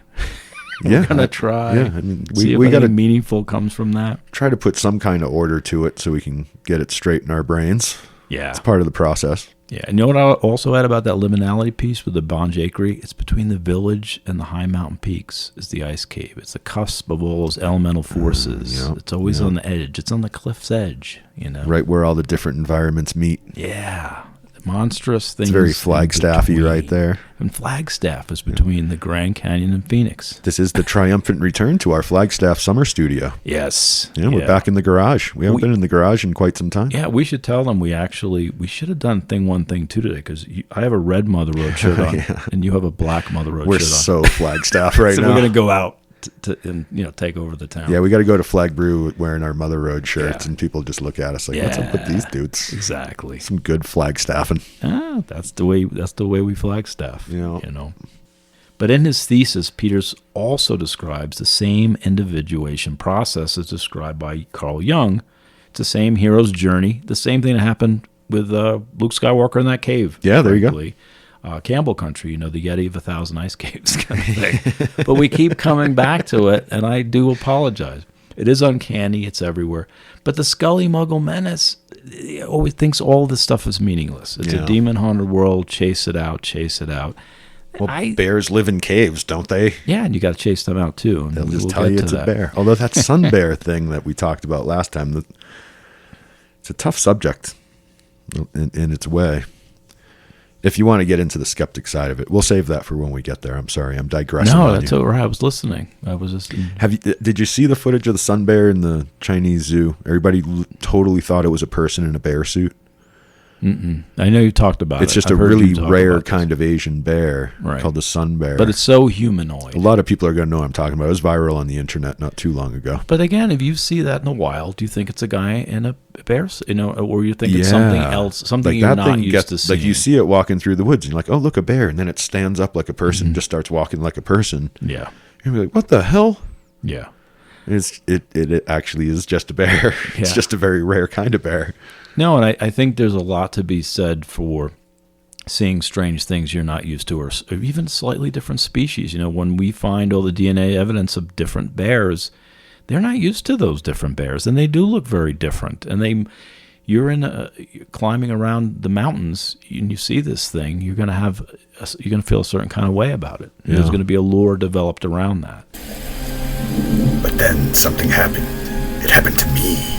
We're going to try. Yeah, I mean, see if anything meaningful comes from that. Try to put some kind of order to it so we can get it straight in our brains. Yeah. It's part of the process. Yeah, and you know what I also add about that liminality piece with the Banjhakri? It's between the village and the high mountain peaks is the ice cave. It's the cusp of all those elemental forces. Yep, It's always yep. on the edge. It's on the cliff's edge, you know? Right where all the different environments meet. Yeah. Monstrous things. It's very in Flagstaffy between. right there. And Flagstaff is between the Grand Canyon and Phoenix. This is the triumphant return to our Flagstaff summer studio. Yes. Yeah, we're back in the garage. We haven't been in the garage in quite some time. Yeah, we should tell them we should have done thing one, thing two today, because I have a red Mother Road shirt on, and you have a black Mother Road We're shirt on. so Flagstaff right So now. we're going to go out and take over the town. Yeah, we got to go to Flag Brew wearing our Mother Road shirts, and people just look at us like, what's up with these dudes? Exactly. Some good Flagstaffing. That's the way we Flagstaff. Yeah. You know. But in his thesis, Peters also describes the same individuation process as described by Carl Jung. It's the same hero's journey, the same thing that happened with Luke Skywalker in that cave. Yeah, there you go. Campbell Country, the Yeti of 1,000 Ice Caves kind of thing. But we keep coming back to it, and I do apologize. It is uncanny. It's everywhere. But the Scully Muggle menace always thinks all this stuff is meaningless. It's a demon-haunted world. Chase it out. Chase it out. Well, bears live in caves, don't they? Yeah, and you got to chase them out, too. And They'll just tell you it's a bear. Although that sun bear thing that we talked about last time, it's a tough subject in its way. If you want to get into the skeptic side of it, we'll save that for when we get there. I'm sorry, I'm digressing. No, that's all right. I was listening. I was just. Did you see the footage of the sun bear in the Chinese zoo? Everybody totally thought it was a person in a bear suit. Mm-mm. I know you talked about it. It's just a really rare kind of Asian bear called the sun bear. But it's so humanoid. A lot of people are going to know what I'm talking about. It was viral on the internet not too long ago. But again, if you see that in the wild, do you think it's a guy in a bear, or you think it's something else, something like you're that not thing used to seeing? Like you see it walking through the woods, and you're like, oh, look, a bear. And then it stands up like a person, just starts walking like a person. Yeah. You're like, what the hell? Yeah. It actually is just a bear. It's just a very rare kind of bear. No, and I think there's a lot to be said for seeing strange things you're not used to, or even slightly different species. When we find all the DNA evidence of different bears, they're not used to those different bears, and they do look very different. And you're climbing around the mountains, and you see this thing, you're going to feel a certain kind of way about it. Yeah. There's going to be a lore developed around that. But then something happened. It happened to me.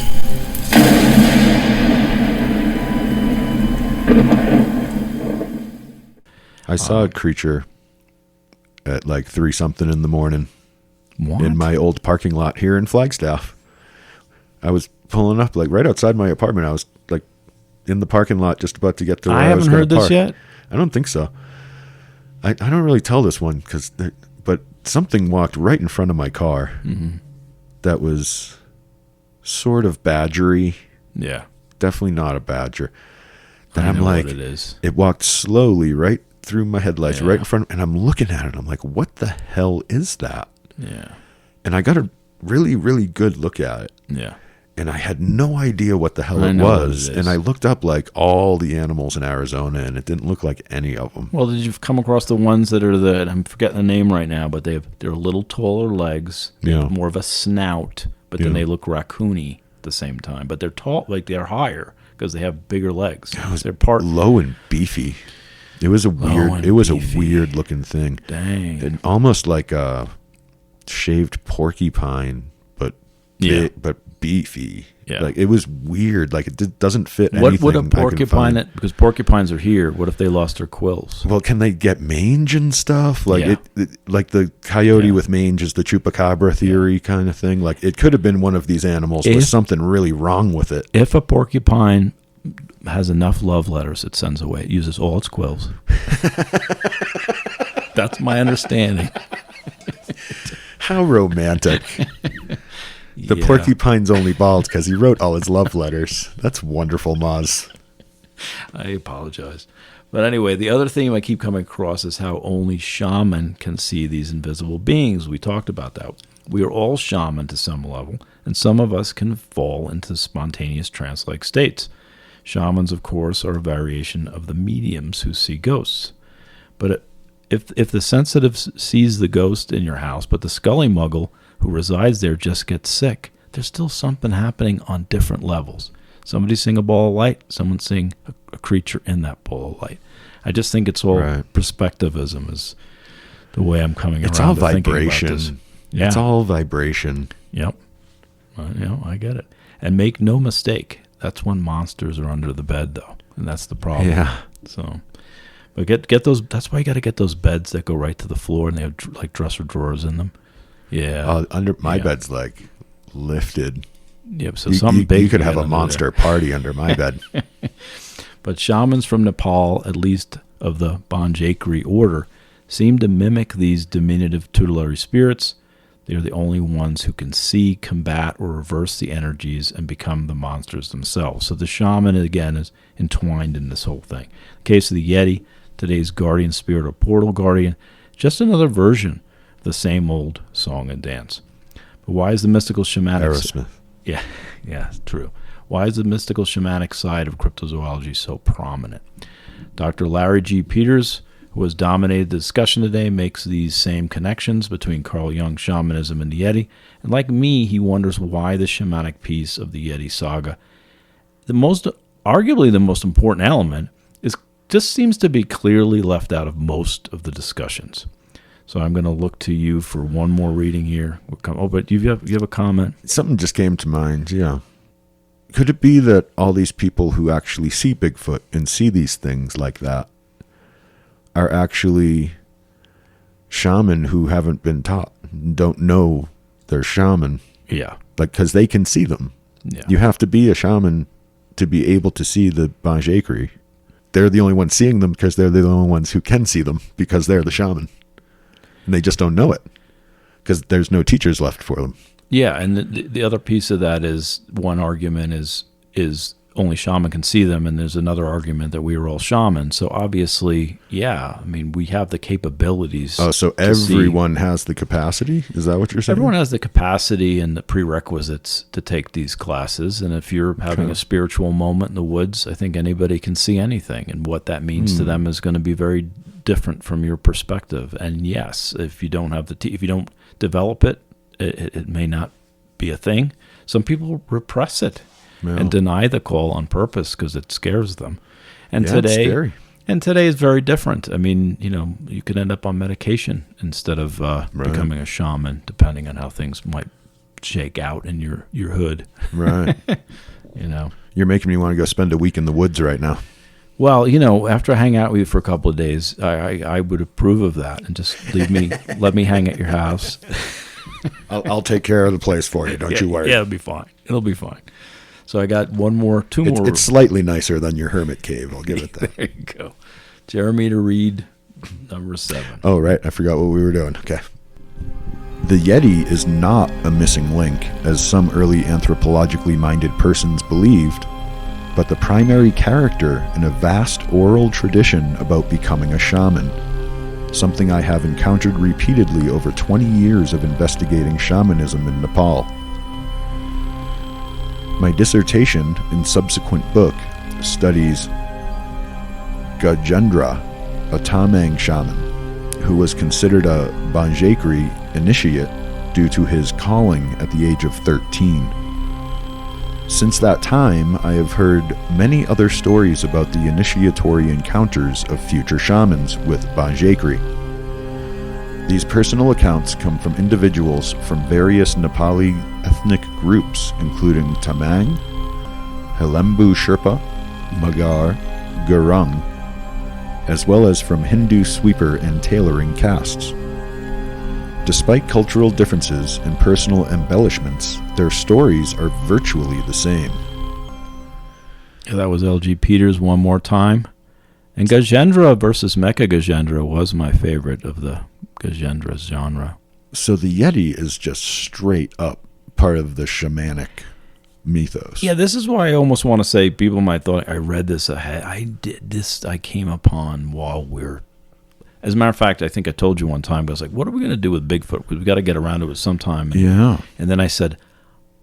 I saw a creature at like 3-something in the morning in my old parking lot here in Flagstaff. I was pulling up like right outside my apartment. I was like in the parking lot just about to get to where I was going to park. I haven't heard this yet. I don't think so. I don't really tell this one but something walked right in front of my car that was sort of badgery. Yeah. Definitely not a badger. I I'm know like, what it is. It walked slowly right through my headlights, right in front, and I'm looking at it. I'm like, what the hell is that? Yeah. And I got a really, really good look at it. Yeah. And I had no idea what the hell it was. And I looked up like all the animals in Arizona, and it didn't look like any of them. Well, did you come across the ones that are I'm forgetting the name right now, but they're a little taller legs, more of a snout, but then they look raccoony at the same time. But they're tall, like they're higher because they have bigger legs. They're low and beefy. It was a weird looking thing. Dang. It almost like a shaved porcupine, but beefy. Yeah. Like it was weird. Like it doesn't fit anything. What would a porcupine? Because porcupines are here. What if they lost their quills? Well, can they get mange and stuff? Like like the coyote with mange is the chupacabra theory kind of thing. Like it could have been one of these animals. There's something really wrong with it. If a porcupine has enough love letters, it sends away. It uses all its quills. That's my understanding. How romantic. The porcupine's only bald because he wrote all his love letters. That's wonderful, Maz. I apologize. But anyway, the other theme I keep coming across is how only shaman can see these invisible beings. We talked about that. We are all shaman to some level, and some of us can fall into spontaneous trance-like states. Shamans, of course, are a variation of the mediums who see ghosts. But if the sensitive sees the ghost in your house, but the Scully Muggle who resides there just gets sick, there's still something happening on different levels. Somebody sing a ball of light. Someone sing a creature in that ball of light. I just think it's all perspectivism is the way I'm coming around. It's all to thinking about vibration. this. Yeah. It's all vibration. Yep. I get it. And make no mistake, that's when monsters are under the bed, though, and that's the problem. Yeah. So, but get those. That's why you got to get those beds that go right to the floor, and they have like dresser drawers in them. Yeah. Under my bed's like lifted. Yep. So something big. You could have a monster party under my bed. But shamans from Nepal, at least of the Banjhakri order, seem to mimic these diminutive tutelary spirits. They are the only ones who can see, combat, or reverse the energies and become the monsters themselves. So the shaman, again, is entwined in this whole thing. In the case of the Yeti, today's guardian spirit or portal guardian, just another version of the same old song and dance. But why is the mystical shamanic... Aerosmith. Yeah, true. Why is the mystical shamanic side of cryptozoology so prominent? Dr. Larry G. Peters, who has dominated the discussion today, makes these same connections between Carl Jung shamanism and the Yeti. And like me, he wonders why the shamanic piece of the Yeti saga, arguably the most important element, just seems to be clearly left out of most of the discussions. So I'm going to look to you for one more reading here. But you have a comment? Something just came to mind, yeah. Could it be that all these people who actually see Bigfoot and see these things like that are actually shaman who haven't been taught, don't know they're shaman? Yeah. Like, because they can see them. Yeah. You have to be a shaman to be able to see the Banjhakri. They're the only ones seeing them because they're the only ones who can see them because they're the shaman. And they just don't know it because there's no teachers left for them. Yeah, and the other piece of that is one argument is only shaman can see them, and there's another argument that we were all shamans. So obviously, yeah, I mean, we have the capabilities. Oh, so everyone has the capacity? Is that what you're saying? Everyone has the capacity and the prerequisites to take these classes. And if you're having a spiritual moment in the woods, I think anybody can see anything. And what that means to them is going to be very different from your perspective. And yes, if you don't have if you don't develop it, it may not be a thing. Some people repress it and deny the call on purpose because it scares them. And today is very different. I mean, you could end up on medication instead of becoming a shaman, depending on how things might shake out in your hood. Right. You're making me want to go spend a week in the woods right now. Well, after I hang out with you for a couple of days, I would approve of that and just let me hang at your house. I'll take care of the place for you. Don't you worry. Yeah, it'll be fine. It'll be fine. So I got two more. It's slightly nicer than your hermit cave. I'll give it that. There you go. Jeremy to read number 7. Oh, right. I forgot what we were doing. Okay. The Yeti is not a missing link, as some early anthropologically minded persons believed, but the primary character in a vast oral tradition about becoming a shaman. Something I have encountered repeatedly over 20 years of investigating shamanism in Nepal. My dissertation and subsequent book studies Gajendra, a Tamang shaman, who was considered a Banjhakri initiate due to his calling at the age of 13. Since that time, I have heard many other stories about the initiatory encounters of future shamans with Banjhakri. These personal accounts come from individuals from various Nepali ethnic groups, including Tamang, Helembu Sherpa, Magar, Gurung, as well as from Hindu sweeper and tailoring castes. Despite cultural differences and personal embellishments, their stories are virtually the same. Yeah, that was L.G. Peters one more time. And Gajendra versus Mecha Gajendra was my favorite of the Gajendra genre. So the Yeti is just straight up part of the shamanic mythos. Yeah, this is why I almost want to say people might thought I read this ahead. I came upon while we're... As a matter of fact, I think I told you one time, I was like, what are we going to do with Bigfoot? We've got to get around to it sometime. Yeah. And then I said,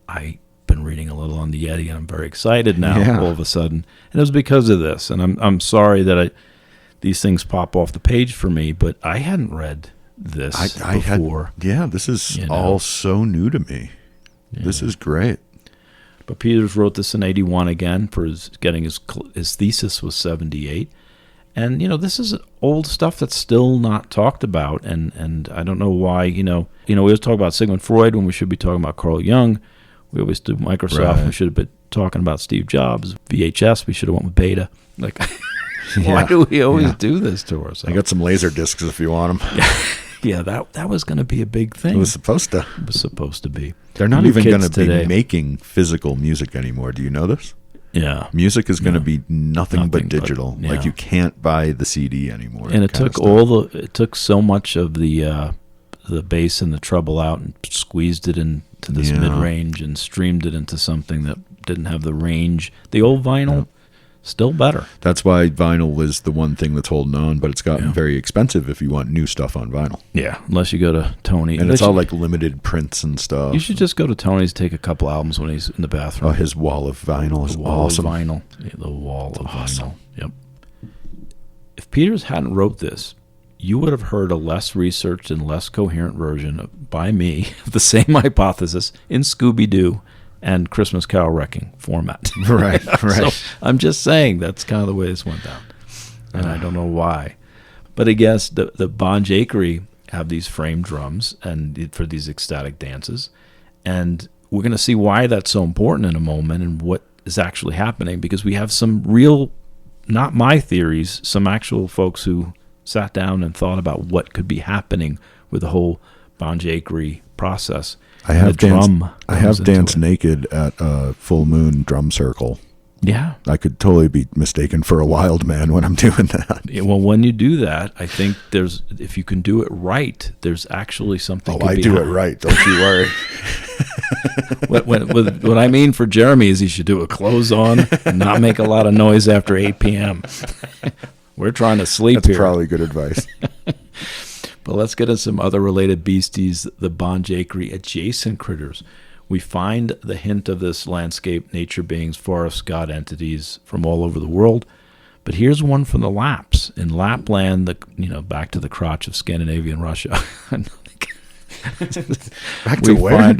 I've been reading a little on the Yeti, and I'm very excited now all of a sudden. And it was because of this. And I'm sorry that these things pop off the page for me, but I hadn't read this before. This is all so new to me. Yeah. This is great. But Peters wrote this in 81 again for his thesis was 78. And, this is old stuff that's still not talked about. And I don't know why, we always talk about Sigmund Freud when we should be talking about Carl Jung. We always do Microsoft. Right. We should have been talking about Steve Jobs. VHS, we should have went with Beta. Like, Yeah. why do we always do this to ourselves? I got some laser discs if you want them. Yeah, that was going to be a big thing. It was supposed to. It was supposed to be. They're not You even kids going to be today. making physical music anymore. Do you know this? Yeah. Music is going to be nothing Nothing but but- digital. yeah. Like you can't buy the CD anymore. And it kind of took stuff. it took so much of the bass and the treble out and squeezed it into this Yeah. mid-range and streamed it into something that didn't have the range. The old vinyl, still better. That's why vinyl is the one thing that's holding on, but it's gotten Yeah. very expensive if you want new stuff on vinyl. Yeah, unless you go to Tony. And it's all like limited prints and stuff. You should just go to Tony's, take a couple albums when he's in the bathroom. Oh, his wall of vinyl is The wall awesome. of vinyl. Yeah, the wall of Awesome. vinyl. Yep. If Peters hadn't wrote this, you would have heard a less researched and less coherent version by me of the same hypothesis in Scooby-Doo and Christmas Carol Wrecking format. Right, right. So I'm just saying that's kind of the way this went down. And I don't know why. But I guess the Banjhakri have these framed drums and for these ecstatic dances. And we're going to see why that's so important in a moment and what is actually happening, because we have some real, not my theories, some actual folks who sat down and thought about what could be happening with the whole Banjhakri process. I And have the drum I have comes into danced it. naked at a full moon drum circle. Yeah. I could totally be mistaken for a wild man when I'm doing that. Yeah, well, when you do that, I think if you can do it right, there's actually something. Oh, I do it right. Don't you worry. What I mean for Jeremy is he should do it clothes on and not make a lot of noise after 8 p.m. We're trying to sleep That's here. probably good advice. But let's get into some other related beasties, the Banjhakri adjacent critters. We find the hint of this landscape, nature beings, forest god entities from all over the world. But here's one from the Lapps. In Lapland, back to the crotch of Scandinavian Russia. Back to where?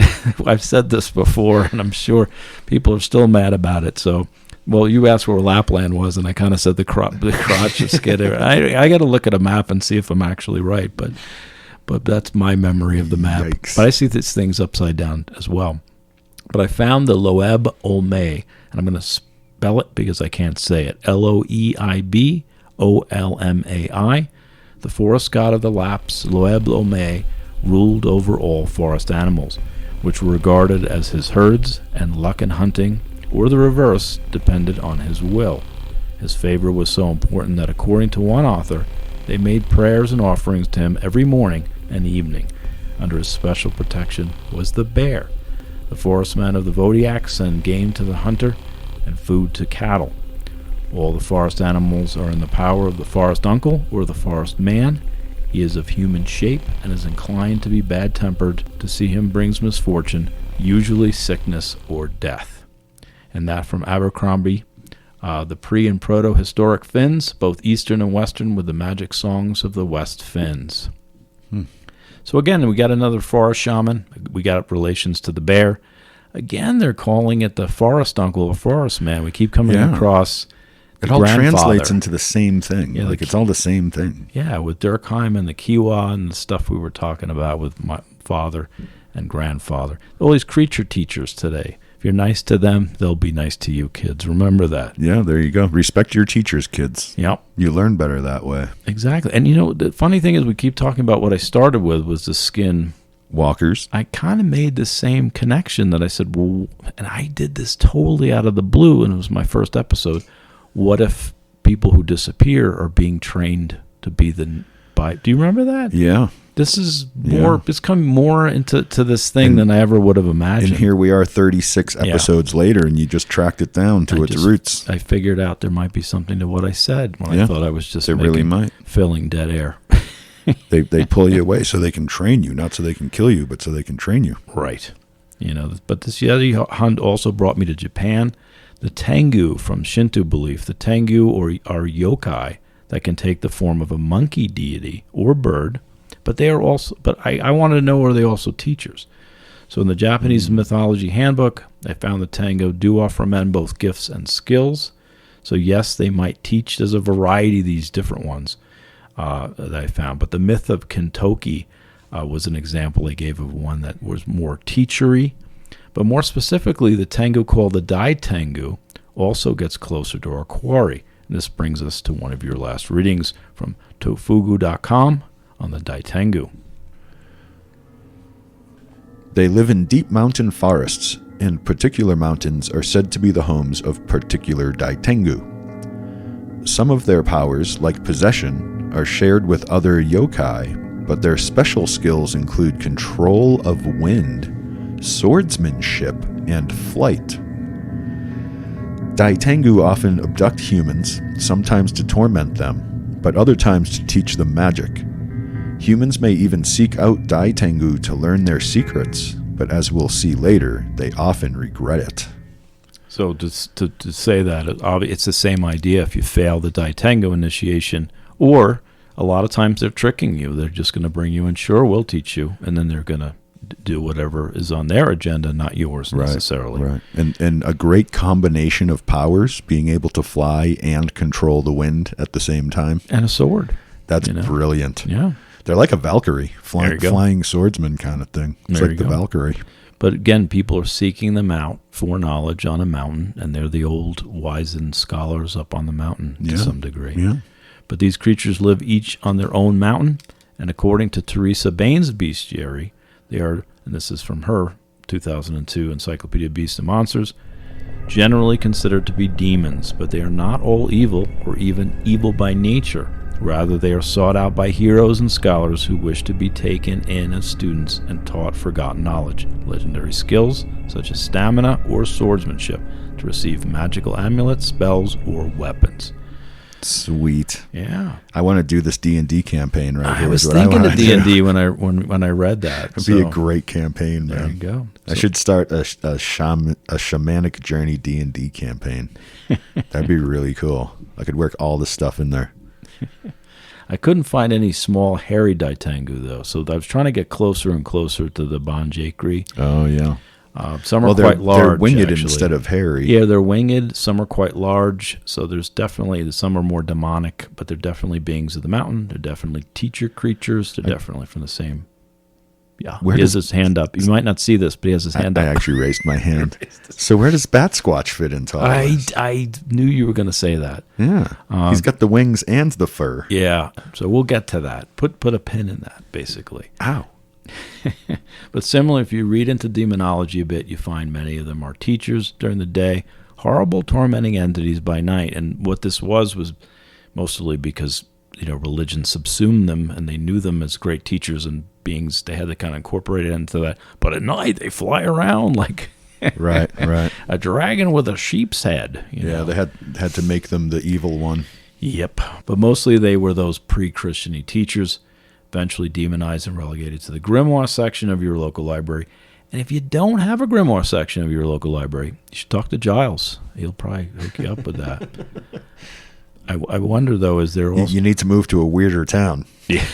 I've said this before, and I'm sure people are still mad about it. So, well, you asked where Lapland was, and I kind of said the crotch of Scandinavia. I got to look at a map and see if I'm actually right, but that's my memory of the map. Yikes. But I see these things upside down as well. But I found the Loeb Olmei, and I'm going to spell it because I can't say it. Loeibolmai, the forest god of the Lapps. Loeb Olmei ruled over all forest animals, which were regarded as his herds, and luck in hunting, or the reverse, depended on his will. His favor was so important that, according to one author, they made prayers and offerings to him every morning and evening. Under his special protection was the bear. The forest men of the Zodiac send game to the hunter and food to cattle. All the forest animals are in the power of the forest uncle or the forest man. He is of human shape and is inclined to be bad-tempered. To see him brings misfortune, usually sickness or death. And that from Abercrombie. The pre- and proto-historic Finns, both Eastern and Western, with the magic songs of the West Finns. So again, we got another forest shaman. We got relations to the bear. Again, they're calling it the forest uncle or forest man. We keep coming across It the all translates grandfather. into the same thing. Yeah, like it's all the same thing. Yeah, with Durkheim and the Kiowa and the stuff we were talking about with my father and grandfather. All these creature teachers today. If you're nice to them, they'll be nice to you, kids. Remember that. Yeah, there you go. Respect your teachers, kids. Yep. You learn better that way. Exactly. And the funny thing is we keep talking about what I started with was the skin. Walkers. I kind of made the same connection that I said, well, and I did this totally out of the blue, and it was my first episode. What if people who disappear are being trained to be do you remember that? Yeah. This is more, it's coming more into this thing than I ever would have imagined. And here we are 36 episodes later, and you just tracked it down to its roots. I figured out there might be something to what I said when I thought I was just filling dead air. They pull you away so they can train you, not so they can kill you, but so they can train you. Right. But this Yeti hunt also brought me to Japan. The Tengu from Shinto belief, the Tengu are yokai that can take the form of a monkey deity or bird, but they are also. But I wanted to know, are they also teachers? So in the Japanese Mythology Handbook, I found the Tango do offer men both gifts and skills. So yes, they might teach. There's a variety of these different ones that I found. But the myth of Kentoki was an example they gave of one that was more teachery. But more specifically, the Tango called the Dai Tango also gets closer to our quarry. And this brings us to one of your last readings from tofugu.com on the Dai Tango. They live in deep mountain forests, and particular mountains are said to be the homes of particular Daitengu. Some of their powers, like possession, are shared with other yokai, but their special skills include control of wind, swordsmanship, and flight. Daitengu often abduct humans, sometimes to torment them, but other times to teach them magic. Humans may even seek out Daitengu to learn their secrets, but as we'll see later, they often regret it. So to say that, it's the same idea if you fail the Daitengu initiation, or a lot of times they're tricking you. They're just going to bring you in, sure, we'll teach you, and then they're going to do whatever is on their agenda, not yours necessarily. Right. And a great combination of powers, being able to fly and control the wind at the same time. And a sword. That's brilliant. Yeah. They're like a Valkyrie, flying swordsman kind of thing. It's like the Valkyrie. But again, people are seeking them out for knowledge on a mountain, and they're the old wizened scholars up on the mountain to some degree. Yeah. But these creatures live each on their own mountain, and according to Teresa Bain's bestiary, they are, and this is from her 2002 Encyclopedia of Beasts and Monsters, generally considered to be demons, but they are not all evil or even evil by nature. Rather, they are sought out by heroes and scholars who wish to be taken in as students and taught forgotten knowledge, legendary skills such as stamina or swordsmanship, to receive magical amulets, spells, or weapons. Sweet. Yeah. I want to do this D&D campaign right here. I was thinking of D&D when I read that. It'd be a great campaign, man. There you go. I should start a shamanic journey D&D campaign. That'd be really cool. I could work all this stuff in there. I couldn't find any small hairy Daitengu, though, so I was trying to get closer and closer to the Banjhakri. Oh, yeah. Some are quite large. They're winged actually. Instead of hairy. Yeah, they're winged. Some are quite large, so there's definitely, some are more demonic, but they're definitely beings of the mountain. They're definitely teacher creatures. They're definitely from the same. Yeah, he has his hand up. You might not see this, but he has his hand up. I actually raised my hand. So where does Bat Squatch fit into all this? I knew you were going to say that. Yeah, he's got the wings and the fur. Yeah, so we'll get to that. Put a pin in that, basically. Ow. But similar, if you read into demonology a bit, you find many of them are teachers during the day, horrible tormenting entities by night. And what this was mostly because religion subsumed them, and they knew them as great teachers and beings. They had to kind of incorporate it into that. But at night, they fly around like right, a dragon with a sheep's head. They had to make them the evil one. Yep. But mostly they were those pre-Christian-y teachers, eventually demonized and relegated to the grimoire section of your local library. And if you don't have a grimoire section of your local library, you should talk to Giles. He'll probably hook you up with that. I wonder, though, is there also... You need to move to a weirder town. Yeah.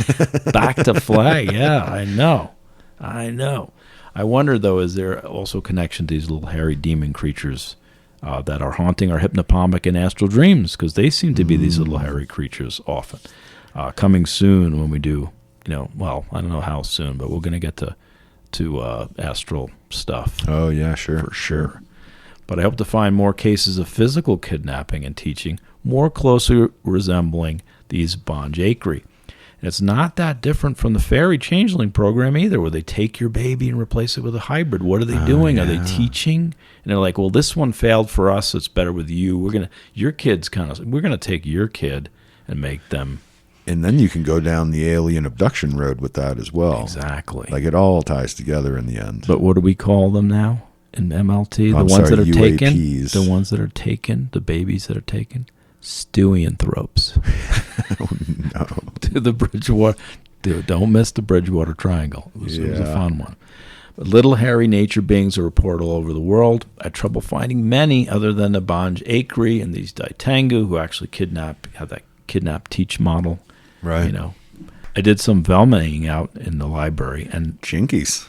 Back to Flag. Yeah, I know. I wonder, though, is there also connection to these little hairy demon creatures that are haunting our hypnopomic and astral dreams? Because they seem to be these little hairy creatures often. Coming soon when we do, I don't know how soon, but we're going to get to astral stuff. Oh, yeah, sure. For sure. But I hope to find more cases of physical kidnapping and teaching more closely resembling these Banjhakri. And it's not that different from the fairy changeling program either, where they take your baby and replace it with a hybrid. What are they doing? Yeah. Are they teaching? And they're like, well, this one failed for us, so it's better with you. We're going to take your kid and make them. And then you can go down the alien abduction road with that as well. Exactly. Like it all ties together in the end. But what do we call them now in MLT? UAPs. The ones that are taken, the babies that are taken. Stewianthropes. Oh, no. To the Bridgewater. Dude, don't miss the Bridgewater Triangle. It was a fun one. But little hairy nature beings are reported all over the world. I had trouble finding many other than the Banjhakri and these Daitengu who actually have that kidnap-teach model. Right. I did some Velmaing out in the library. And Jinkies.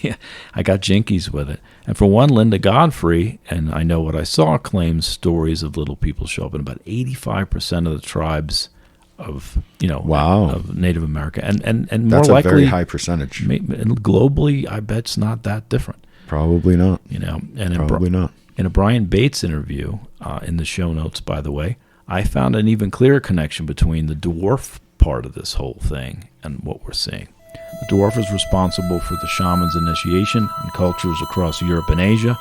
Yeah, I got jinkies with it. And for one, Linda Godfrey, and I know what I saw, claims stories of little people show up in about 85% of the tribes of, Wow. of Native America. And more That's likely, a very high percentage. Globally, I bet it's not that different. Probably not. And Probably not. In a Brian Bates interview, in the show notes, by the way, I found an even clearer connection between the dwarf part of this whole thing and what we're seeing. The dwarf is responsible for the shaman's initiation in cultures across Europe and Asia.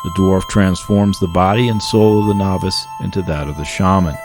The dwarf transforms the body and soul of the novice into that of the shaman.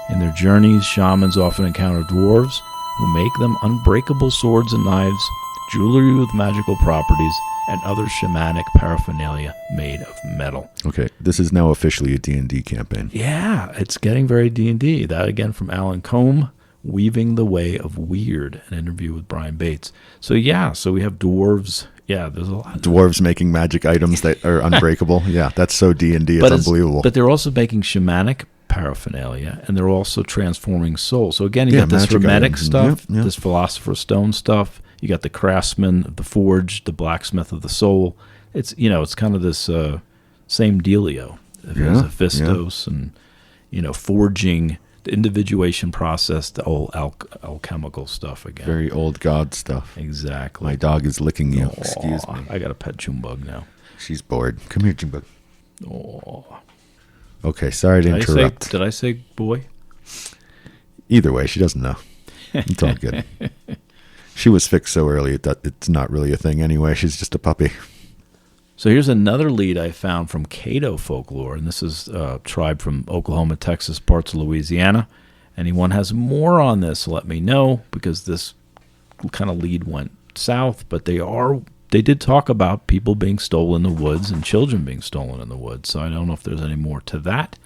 In their journeys, shamans often encounter dwarves who make them unbreakable swords and knives, jewelry with magical properties, and other shamanic paraphernalia made of metal. Okay, this is now officially a D&D campaign. Yeah, it's getting very D&D. That again from Alan Combe, Weaving the Way of Weird, an interview with Brian Bates. So we have dwarves. Yeah, there's a lot. Dwarves making magic items that are unbreakable. Yeah, that's so D&D. It's unbelievable. But they're also making shamanic paraphernalia, and they're also transforming souls. So again, you got this hermetic stuff, this philosopher's stone stuff. You got the craftsman of the forge, the blacksmith of the soul. It's it's kind of this same dealio. There's Hephaestus and forging, the individuation process, the old alchemical stuff again. Very old god stuff. Exactly. My dog is licking you. Excuse me. I got a pet Junebug now. She's bored. Come here, Junebug. Oh. Okay, sorry to interrupt. Did I say boy? Either way, she doesn't know. It's all good. She was fixed so early that it's not really a thing anyway. She's just a puppy. So here's another lead I found from Caddo Folklore, and this is a tribe from Oklahoma, Texas, parts of Louisiana. Anyone has more on this, let me know, because this kind of lead went south, but they did talk about people being stolen in the woods and children being stolen in the woods. So I don't know if there's any more to that.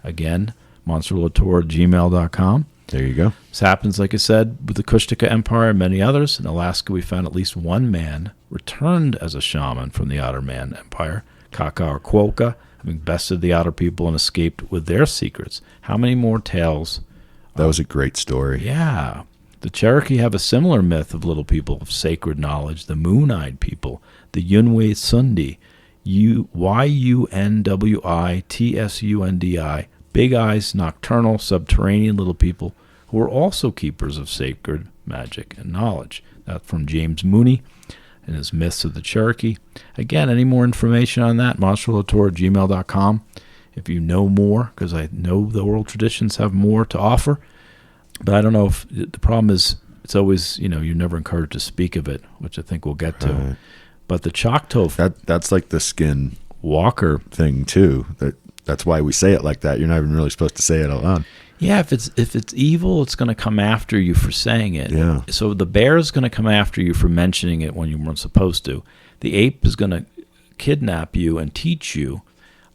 Again, monsterlatour@gmail.com. There you go. This happens, like I said, with the Kushtaka Empire and many others. In Alaska, we found at least one man returned as a shaman from the Otter Man Empire, Kaka or Quokka, having bested the Otter people and escaped with their secrets. How many more tales? That was a great story. Yeah. The Cherokee have a similar myth of little people of sacred knowledge, the Moon-Eyed people, the Yunwe Sundi, Yunwitsundi, big eyes, nocturnal, subterranean little people who are also keepers of sacred magic and knowledge. That's from James Mooney and his Myths of the Cherokee. Again, any more information on that, monsterlatour@gmail.com. If you know more, because I know the oral traditions have more to offer. But I don't know if the problem is it's always, you're never encouraged to speak of it, which I think we'll get to. Right. But the Choctaw that's like the skin walker thing too. That's why we say it like that. You're not even really supposed to say it out loud. Yeah, if it's evil, it's going to come after you for saying it. Yeah. So the bear is going to come after you for mentioning it when you weren't supposed to. The ape is going to kidnap you and teach you.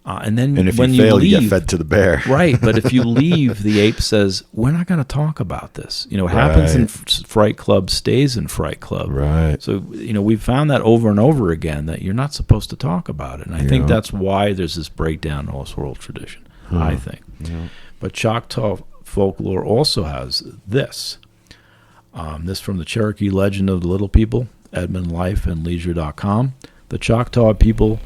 And then if when you fail, leave, you get fed to the bear. Right, but if you leave, the ape says, we're not going to talk about this. What happens in Fright Club stays in Fright Club. Right. So, we've found that over and over again, that you're not supposed to talk about it. And I think that's why there's this breakdown in all oral tradition, I think. Yeah. But Choctaw folklore also has this. This from the Cherokee Legend of the Little People, EdmundLifeAndLeisure.com. The Choctaw people,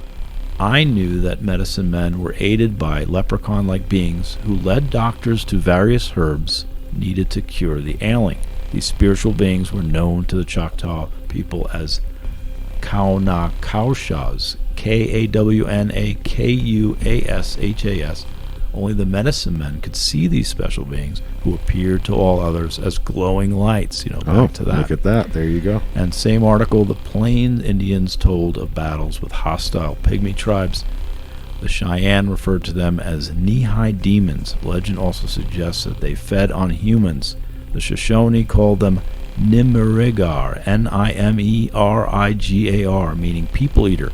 I knew that medicine men were aided by leprechaun-like beings who led doctors to various herbs needed to cure the ailing. These spiritual beings were known to the Choctaw people as Kawnakaushas, Kawnakaushas. Only the medicine men could see these special beings who appeared to all others as glowing lights. Back to that. Look at that. There you go. And same article, the Plain Indians told of battles with hostile pygmy tribes. The Cheyenne referred to them as knee-high demons. Legend also suggests that they fed on humans. The Shoshone called them Nimerigar, Nimerigar, meaning people eater.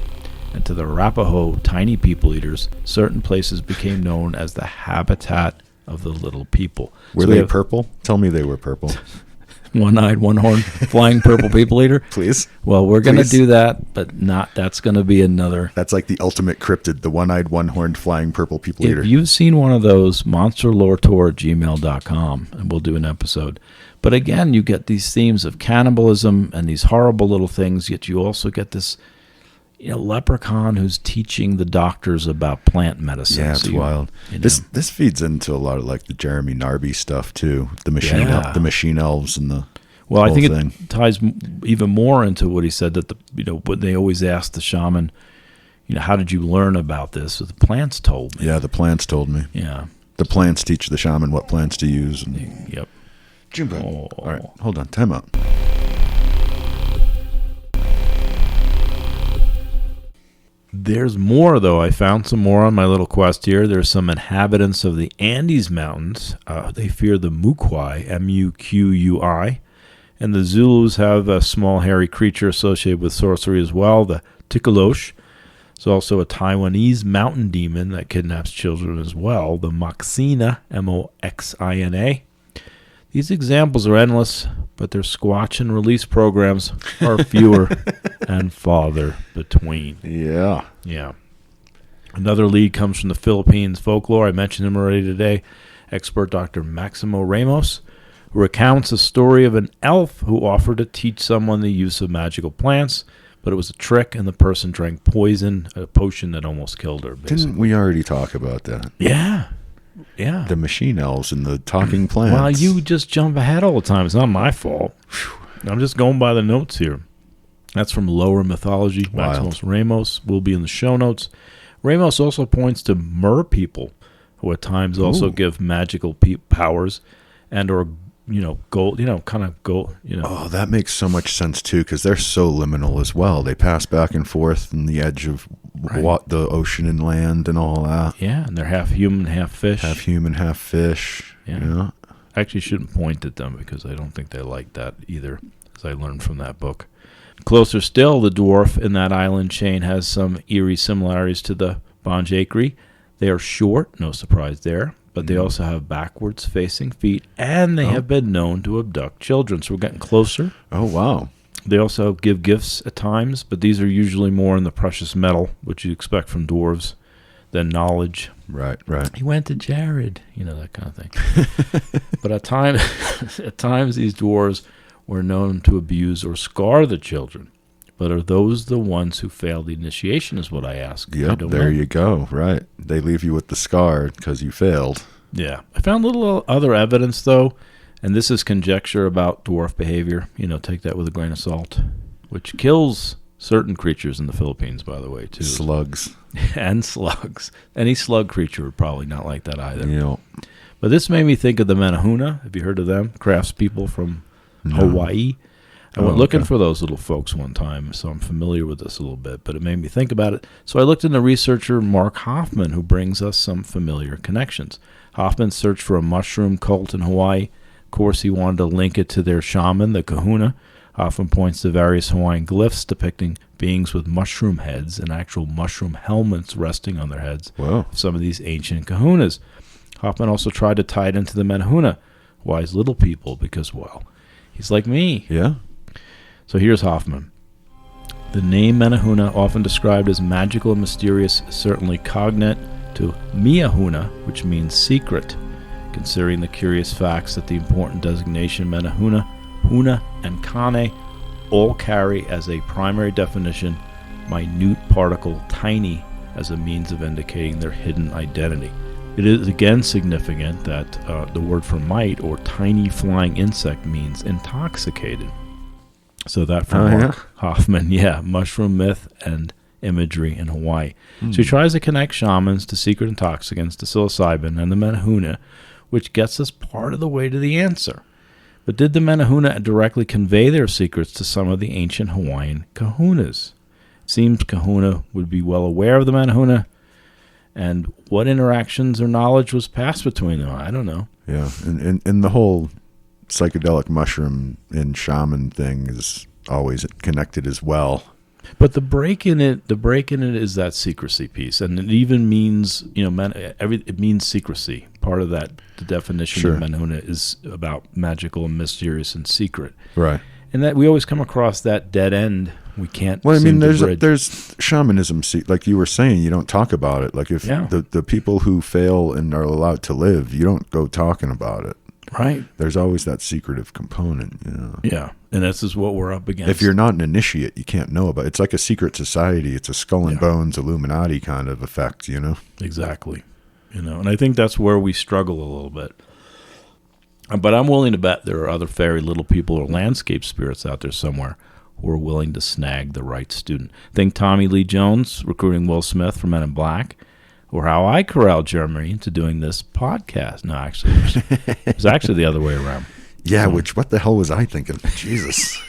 And to the Arapaho tiny people eaters, certain places became known as the habitat of the little people. Were they purple? Tell me they were purple. One-eyed, one-horned, flying purple people eater? Please. Well, we're going to do that, but that's going to be another. That's like the ultimate cryptid, the one-eyed, one-horned, flying purple people eater. If you've seen one of those, monsterloretour@gmail.com, and we'll do an episode. But again, you get these themes of cannibalism and these horrible little things, yet you also get this leprechaun who's teaching the doctors about plant medicine. Yeah, it's wild. This feeds into a lot of like the Jeremy Narby stuff too. The machine elves and the well, I think thing. It ties even more into what he said that what they always ask the shaman, how did you learn about this? So the plants told me. Yeah, the plants told me. Yeah, the plants teach the shaman what plants to use. And, yep. Jimbo. All right, hold on, time out. There's more, though. I found some more on my little quest here. There's some inhabitants of the Andes Mountains. They fear the Muqui, M-U-Q-U-I. And the Zulus have a small hairy creature associated with sorcery as well, the Tikalosh. There's also a Taiwanese mountain demon that kidnaps children as well, the Moxina, M-O-X-I-N-A. These examples are endless, but their squatch and release programs are fewer and farther between. Yeah. Yeah. Another lead comes from the Philippines folklore. I mentioned him already today. Expert Dr. Maximo Ramos, who recounts a story of an elf who offered to teach someone the use of magical plants, but it was a trick and the person drank poison, a potion that almost killed her, basically. Didn't we already talk about that? Yeah. Yeah. The machine elves and the talking plants. Well, you just jump ahead all the time. It's not my fault. I'm just going by the notes here. That's from Lower Mythology. Maximus Ramos will be in the show notes. Ramos also points to mer people, who at times also give magical powers and or gold, kind of gold, Oh, that makes so much sense too, because they're so liminal as well. They pass back and forth in the edge of the ocean and land and all that. Yeah, and they're half human, half fish. Half human, half fish. Yeah. I actually shouldn't point at them because I don't think they like that either, as I learned from that book. Closer still, the dwarf in that island chain has some eerie similarities to the Banjhakri. They are short, no surprise there, but they also have backwards facing feet, and they have been known to abduct children. So we're getting closer. Oh, wow. They also give gifts at times, but these are usually more in the precious metal, which you expect from dwarves, than knowledge. Right. He went to Jared, that kind of thing. But at times these dwarves were known to abuse or scar the children. But are those the ones who failed the initiation is what I ask. Yep, there you go. Right. They leave you with the scar because you failed. Yeah. I found little other evidence, though, and this is conjecture about dwarf behavior. Take that with a grain of salt, which kills certain creatures in the Philippines, by the way, too. Slugs. And slugs. Any slug creature would probably not like that either. Yep. But this made me think of the Menehuna. Have you heard of them? Craftspeople from Hawaii. I went looking for those little folks one time, so I'm familiar with this a little bit, but it made me think about it. So I looked into researcher Mark Hoffman, who brings us some familiar connections. Hoffman searched for a mushroom cult in Hawaii. Of course, he wanted to link it to their shaman, the kahuna. Hoffman points to various Hawaiian glyphs depicting beings with mushroom heads and actual mushroom helmets resting on their heads. Wow. Some of these ancient kahunas. Hoffman also tried to tie it into the Menehuna, wise little people, because, well, he's like me. Yeah. So here's Hoffman. The name Menehuna, often described as magical and mysterious, certainly cognate to Miahuna, which means secret, considering the curious facts that the important designation Menehuna, Huna, and Kane all carry as a primary definition minute particle tiny as a means of indicating their hidden identity. It is again significant that the word for mite or tiny flying insect means intoxicated. So that from Mark Hoffman, mushroom myth and imagery in Hawaii. So he tries to connect shamans to secret intoxicants, to psilocybin and the Menehuna, which gets us part of the way to the answer. But did the Menehuna directly convey their secrets to some of the ancient Hawaiian kahunas? It seems kahuna would be well aware of the Menehuna, and what interactions or knowledge was passed between them? I don't know. Yeah, and the whole psychedelic mushroom and shaman thing is always connected as well. But the break in it is that secrecy piece, and it even means it means secrecy. Part of that, the definition of Menehuna is about magical and mysterious and secret. Right. And that we always come across that dead end. We can't. Well, I mean, there's shamanism, like you were saying. You don't talk about it. Like if the people who fail and are allowed to live, you don't go talking about it. Right. There's always that secretive component, you know. Yeah. And this is what we're up against. If you're not an initiate, you can't know about it. It's like a secret society. It's a skull and bones Illuminati kind of effect, you know. Exactly. You know, and I think that's where we struggle a little bit. But I'm willing to bet there are other fairy little people or landscape spirits out there somewhere who are willing to snag the right student. Think Tommy Lee Jones recruiting Will Smith for Men in Black, or how I corralled Jeremy into doing this podcast. No, actually, it was actually the other way around. Yeah, what the hell was I thinking? Jesus.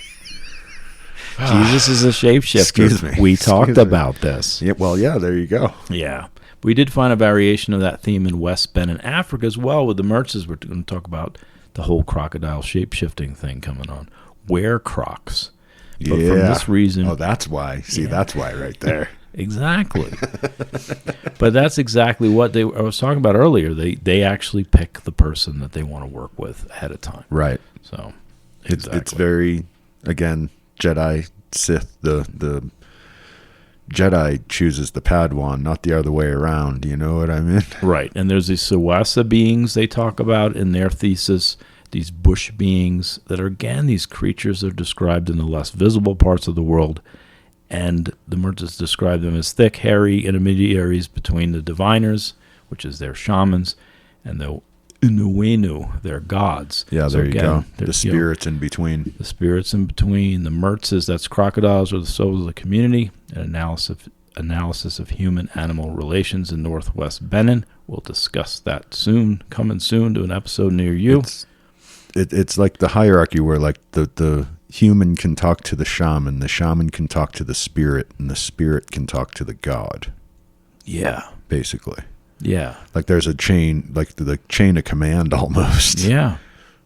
Jesus is a shapeshifter. Excuse me. We talked about this. Yeah, well, yeah, there you go. Yeah. We did find a variation of that theme in West Benin, Africa as well, with the Mertzes. We're going to talk about the whole crocodile shape-shifting thing coming on. Were crocs. But yeah. from this reason... Oh, that's why. See, that's why right there. Exactly. But that's exactly what I was talking about earlier. They actually pick the person that they want to work with ahead of time. Right. So, exactly. It's very, again, Jedi, Sith, the Jedi chooses the Padawan, not the other way around. You know what I mean? Right. And there's these Sawasa beings they talk about in their thesis, these bush beings that are, again, these creatures that are described in the less visible parts of the world. And the Mertzes describe them as thick, hairy intermediaries between the diviners, which is their shamans, and the Inuenu, their gods. Yeah, so there you again, go. The spirits in between. The spirits in between. The Mertzes, that's crocodiles, are the souls of the community. An analysis of human-animal relations in northwest Benin. We'll discuss that soon. Coming soon to an episode near you. It's like the hierarchy where like the human can talk to the shaman can talk to the spirit, and the spirit can talk to the god. Yeah. Basically. Yeah. Like there's a chain, like the chain of command almost. Yeah.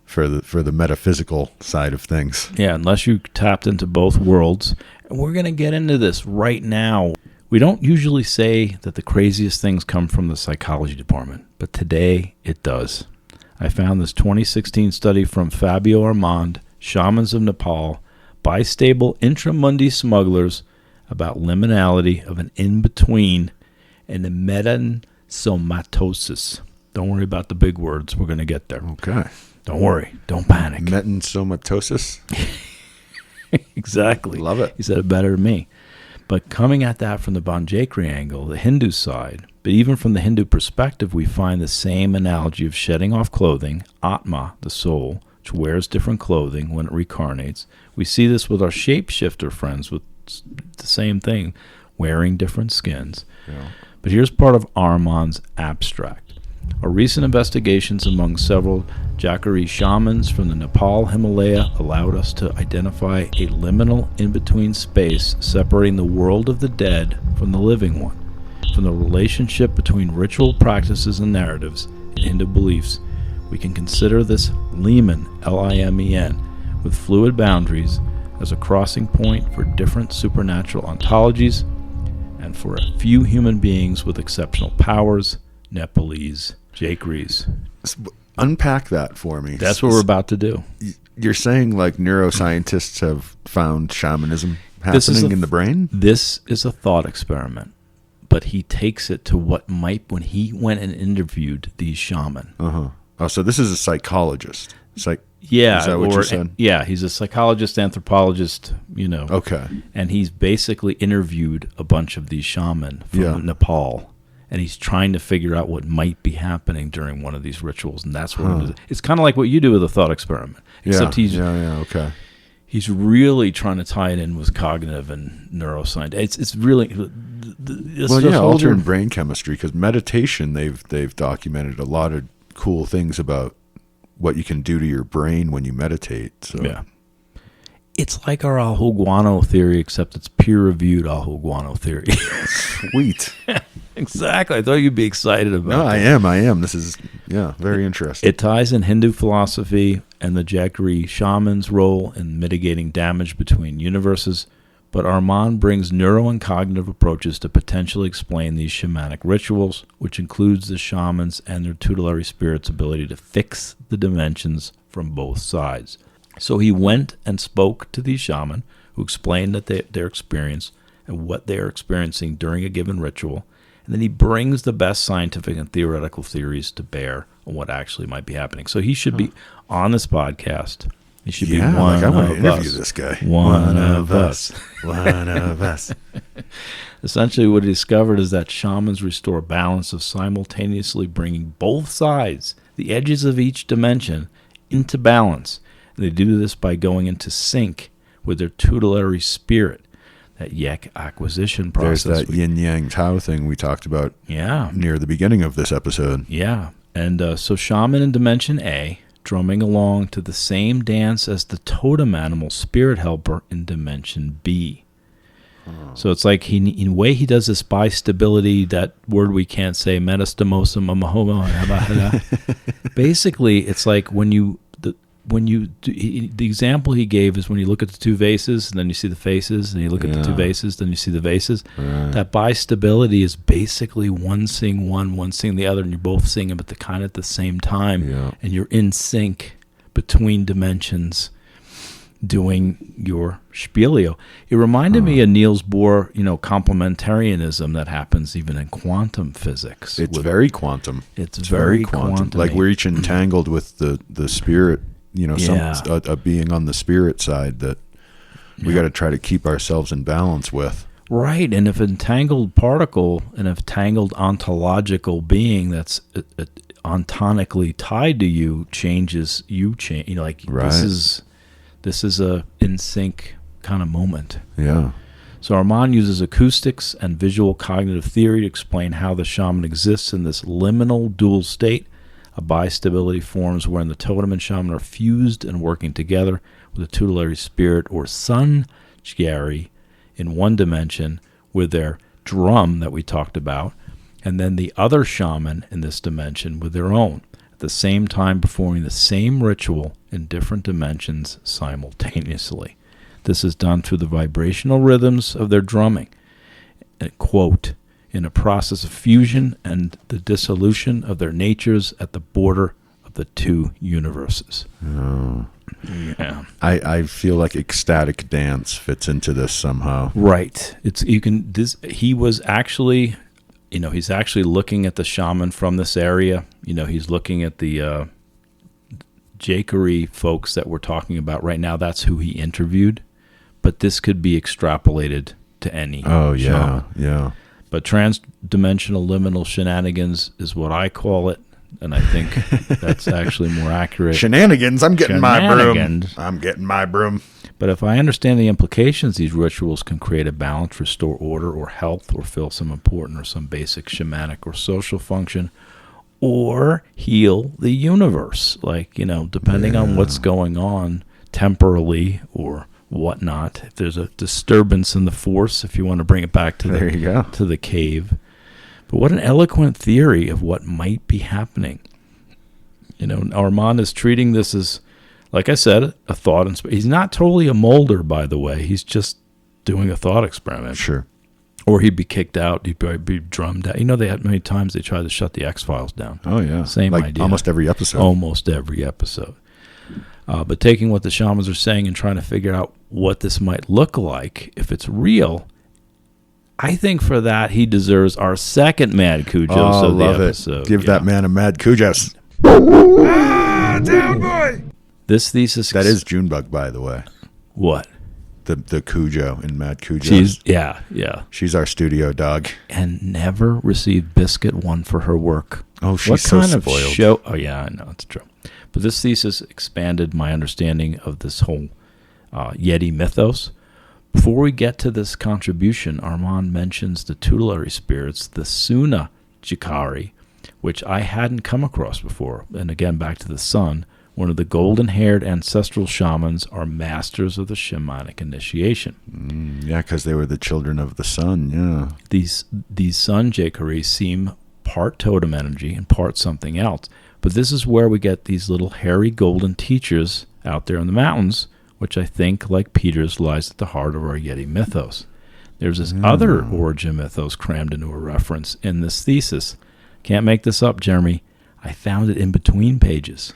For the metaphysical side of things. Yeah, unless you tapped into both worlds. And we're going to get into this right now. We don't usually say that the craziest things come from the psychology department, but today it does. I found this 2016 study from Fabio Armand, Shamans of Nepal, Bistable Intramundi Smugglers, about liminality of an in-between and the metansomatosis. Don't worry about the big words. We're going to get there. Okay. Don't worry. Don't panic. Metansomatosis? Exactly. Love it. He said it better than me. But coming at that from the Banjhakri angle, the Hindu side, but even from the Hindu perspective, we find the same analogy of shedding off clothing, Atma, the soul, which wears different clothing when it reincarnates. We see this with our shapeshifter friends with the same thing, wearing different skins. Yeah. But here's part of Armand's abstract. Our recent investigations among several Jhakri shamans from the Nepal Himalaya allowed us to identify a liminal in-between space separating the world of the dead from the living one. From the relationship between ritual practices and narratives in Hindu beliefs, we can consider this limen, L-I-M-E-N, with fluid boundaries as a crossing point for different supernatural ontologies and for a few human beings with exceptional powers, Nepalese Jhakris. Unpack that for me. That's what we're about to do. You're saying like neuroscientists have found shamanism happening in the brain? This is a thought experiment, but he takes it to what might, when he went and interviewed these shaman. Uh-huh. Oh, so this is a psychologist. Yeah. Is that what you said? Yeah, he's a psychologist, anthropologist, Okay. And he's basically interviewed a bunch of these shaman from Nepal. And he's trying to figure out what might be happening during one of these rituals, and that's what it's kind of like what you do with a thought experiment. Except okay. He's really trying to tie it in with cognitive and neuroscience. It's really altering brain chemistry, because meditation they've documented a lot of cool things about what you can do to your brain when you meditate. So yeah. It's like our Ahuguano theory, except it's peer-reviewed Ahuguano theory. Sweet. Exactly. I thought you'd be excited about it. No, I am. This is, very interesting. It ties in Hindu philosophy and the Jhakri shaman's role in mitigating damage between universes, but Armand brings neuro and cognitive approaches to potentially explain these shamanic rituals, which includes the shamans and their tutelary spirits' ability to fix the dimensions from both sides. So he went and spoke to these shaman who explained that their experience and what they are experiencing during a given ritual, and then he brings the best scientific and theoretical theories to bear on what actually might be happening. So he should be on this podcast. He should be Yeah, one like I want to of interview us. this guy. One of us. One of us. Essentially, what he discovered is that shamans restore balance of simultaneously bringing both sides, the edges of each dimension, into balance. And they do this by going into sync with their tutelary spirit, that yak acquisition process. There's that yin-yang Tao thing we talked about near the beginning of this episode. Yeah. And so shaman in Dimension A, drumming along to the same dance as the totem animal spirit helper in Dimension B. So it's like in a way he does this bistability, that word we can't say, metastamosa, basically it's like the example he gave is when you look at the two vases and then you see the faces, and you look at the two vases, then you see the vases. Right. That bistability is basically one seeing one seeing the other, and you're both seeing them at the same time, and you're in sync between dimensions, doing your spielio. It reminded me of Niels Bohr, complementarianism that happens even in quantum physics. It's very quantum. It's very quantum. Like we're each entangled with the spirit, a being on the spirit side that we got to try to keep ourselves in balance with. Right, and if an entangled particle, an entangled ontological being that's ontonically tied to you changes, you change. This is a in sync kind of moment. Yeah. So Armand uses acoustics and visual cognitive theory to explain how the shaman exists in this liminal dual state. A bistability forms wherein the totem and shaman are fused and working together with a tutelary spirit or Banjhakri in one dimension with their drum that we talked about, and then the other shaman in this dimension with their own, at the same time performing the same ritual in different dimensions simultaneously. This is done through the vibrational rhythms of their drumming. And, quote, in a process of fusion and the dissolution of their natures at the border of the two universes. Oh. Yeah. I feel like ecstatic dance fits into this somehow. Right. He was actually, he's actually looking at the shaman from this area. He's looking at the Jhakri folks that we're talking about right now. That's who he interviewed. But this could be extrapolated to any shaman. Yeah. But transdimensional liminal shenanigans is what I call it, and I think that's actually more accurate. Shenanigans, I'm getting my broom. But if I understand the implications, these rituals can create a balance, restore order or health, or fill some important or some basic shamanic or social function, or heal the universe, depending on what's going on temporally or whatnot. If there's a disturbance in the force, if you want to bring it back to the cave. But what an eloquent theory of what might be happening. Armand is treating this as, like I said, a thought. He's not totally a molder, by the way. He's just doing a thought experiment. Sure. Or he'd be kicked out. He'd probably be drummed out. They had many times they tried to shut the X-Files down. Oh, yeah. Same idea. Almost every episode. But taking what the shamans are saying and trying to figure out what this might look like, if it's real, I think for that he deserves our second Mad Kujos of the episode. Give that man a Mad Kujos. Down boy! This thesis... That is Junebug, by the way. What? The Cujo in Mad Kujos. She's She's our studio dog. And never received biscuit one for her work. Oh, she's what so kind spoiled. Of show? Oh, yeah, I know. It's true. But this thesis expanded my understanding of this whole Yeti mythos. Before we get to this contribution, Armand mentions the tutelary spirits, the Suna Jhakri, which I hadn't come across before. And again, back to the sun, one of the golden-haired ancestral shamans are masters of the shamanic initiation. Because they were the children of the sun, yeah. These sun Jhakri seem part totem energy and part something else. But this is where we get these little hairy golden teachers out there in the mountains, which I think, like Peter's, lies at the heart of our Yeti mythos. There's this other origin mythos crammed into a reference in this thesis. Can't make this up, Jeremy. I found it in between pages.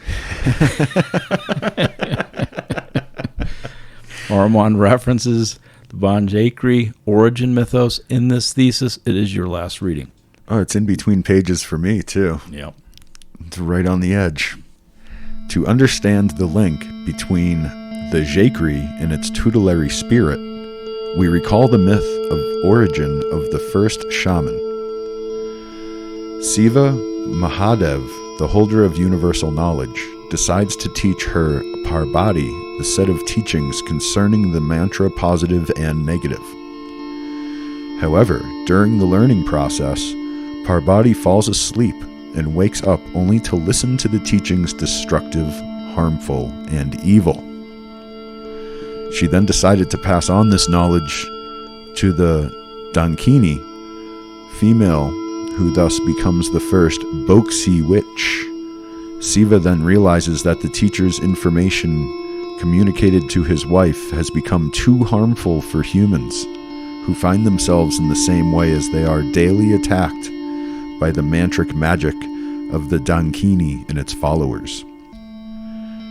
Armand references the Banjhakri origin mythos in this thesis. It is your last reading. Oh, it's in between pages for me, too. Yep. It's right on the edge. To understand the link between the Jhakri and its tutelary spirit, we recall the myth of origin of the first shaman. Siva Mahadev, the holder of universal knowledge, decides to teach her Parvati the set of teachings concerning the mantra positive and negative. However, during the learning process, Parvati falls asleep and wakes up only to listen to the teachings destructive, harmful, and evil. She then decided to pass on this knowledge to the Dankini, female, who thus becomes the first Boxi witch. Siva then realizes that the teacher's information communicated to his wife has become too harmful for humans, who find themselves in the same way as they are daily attacked by the mantric magic of the Dankini and its followers.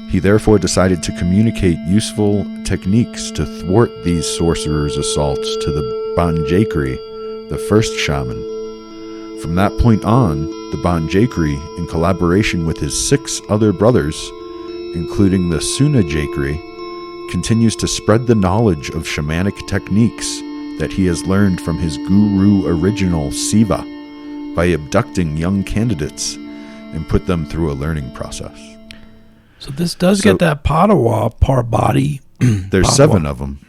He therefore decided to communicate useful techniques to thwart these sorcerers' assaults to the Banjhakri, the first shaman. From that point on, the Banjhakri, in collaboration with his 6 other brothers, including the Suna Jhakri, continues to spread the knowledge of shamanic techniques that he has learned from his guru original Siva by abducting young candidates and put them through a learning process. So this does get that Padawa, Parvati. There's Padawa. 7 of them.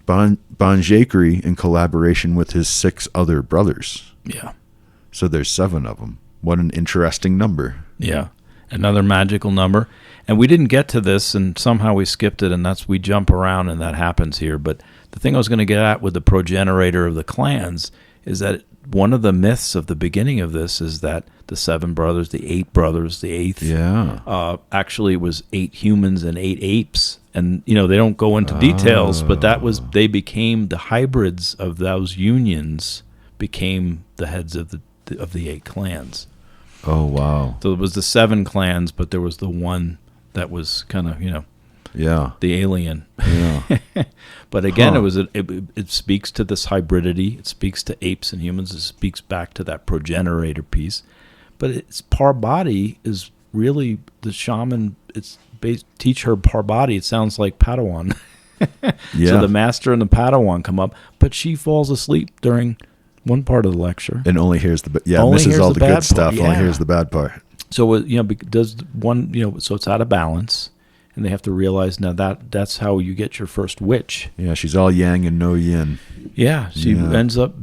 Banjhakri in collaboration with his 6 other brothers. Yeah. So there's 7 of them. What an interesting number. Yeah. Another magical number. And we didn't get to this, and somehow we skipped it, and we jump around, and that happens here. But the thing I was going to get at with the progenitor of the clans is that one of the myths of the beginning of this is that the 7 brothers, the 8 brothers, the 8th, actually it was 8 humans and 8 apes. And, they don't go into details, but they became the hybrids of those unions, became the heads of the 8 clans. Oh, wow. So it was the 7 clans, but there was the one that was kind of, the alien. Yeah. But again, it speaks to this hybridity. It speaks to apes and humans. It speaks back to that progenitor piece. But it's Parvati is really the shaman. It's teach her Parvati. It sounds like Padawan. Yeah. So the master and the Padawan come up, but she falls asleep during one part of the lecture. And only hears Only misses hears all the the bad good stuff. part, yeah. Only hears the bad part. So does one so it's out of balance, and they have to realize now that's how you get your first witch. Yeah, she's all yang and no yin. Yeah, she ends up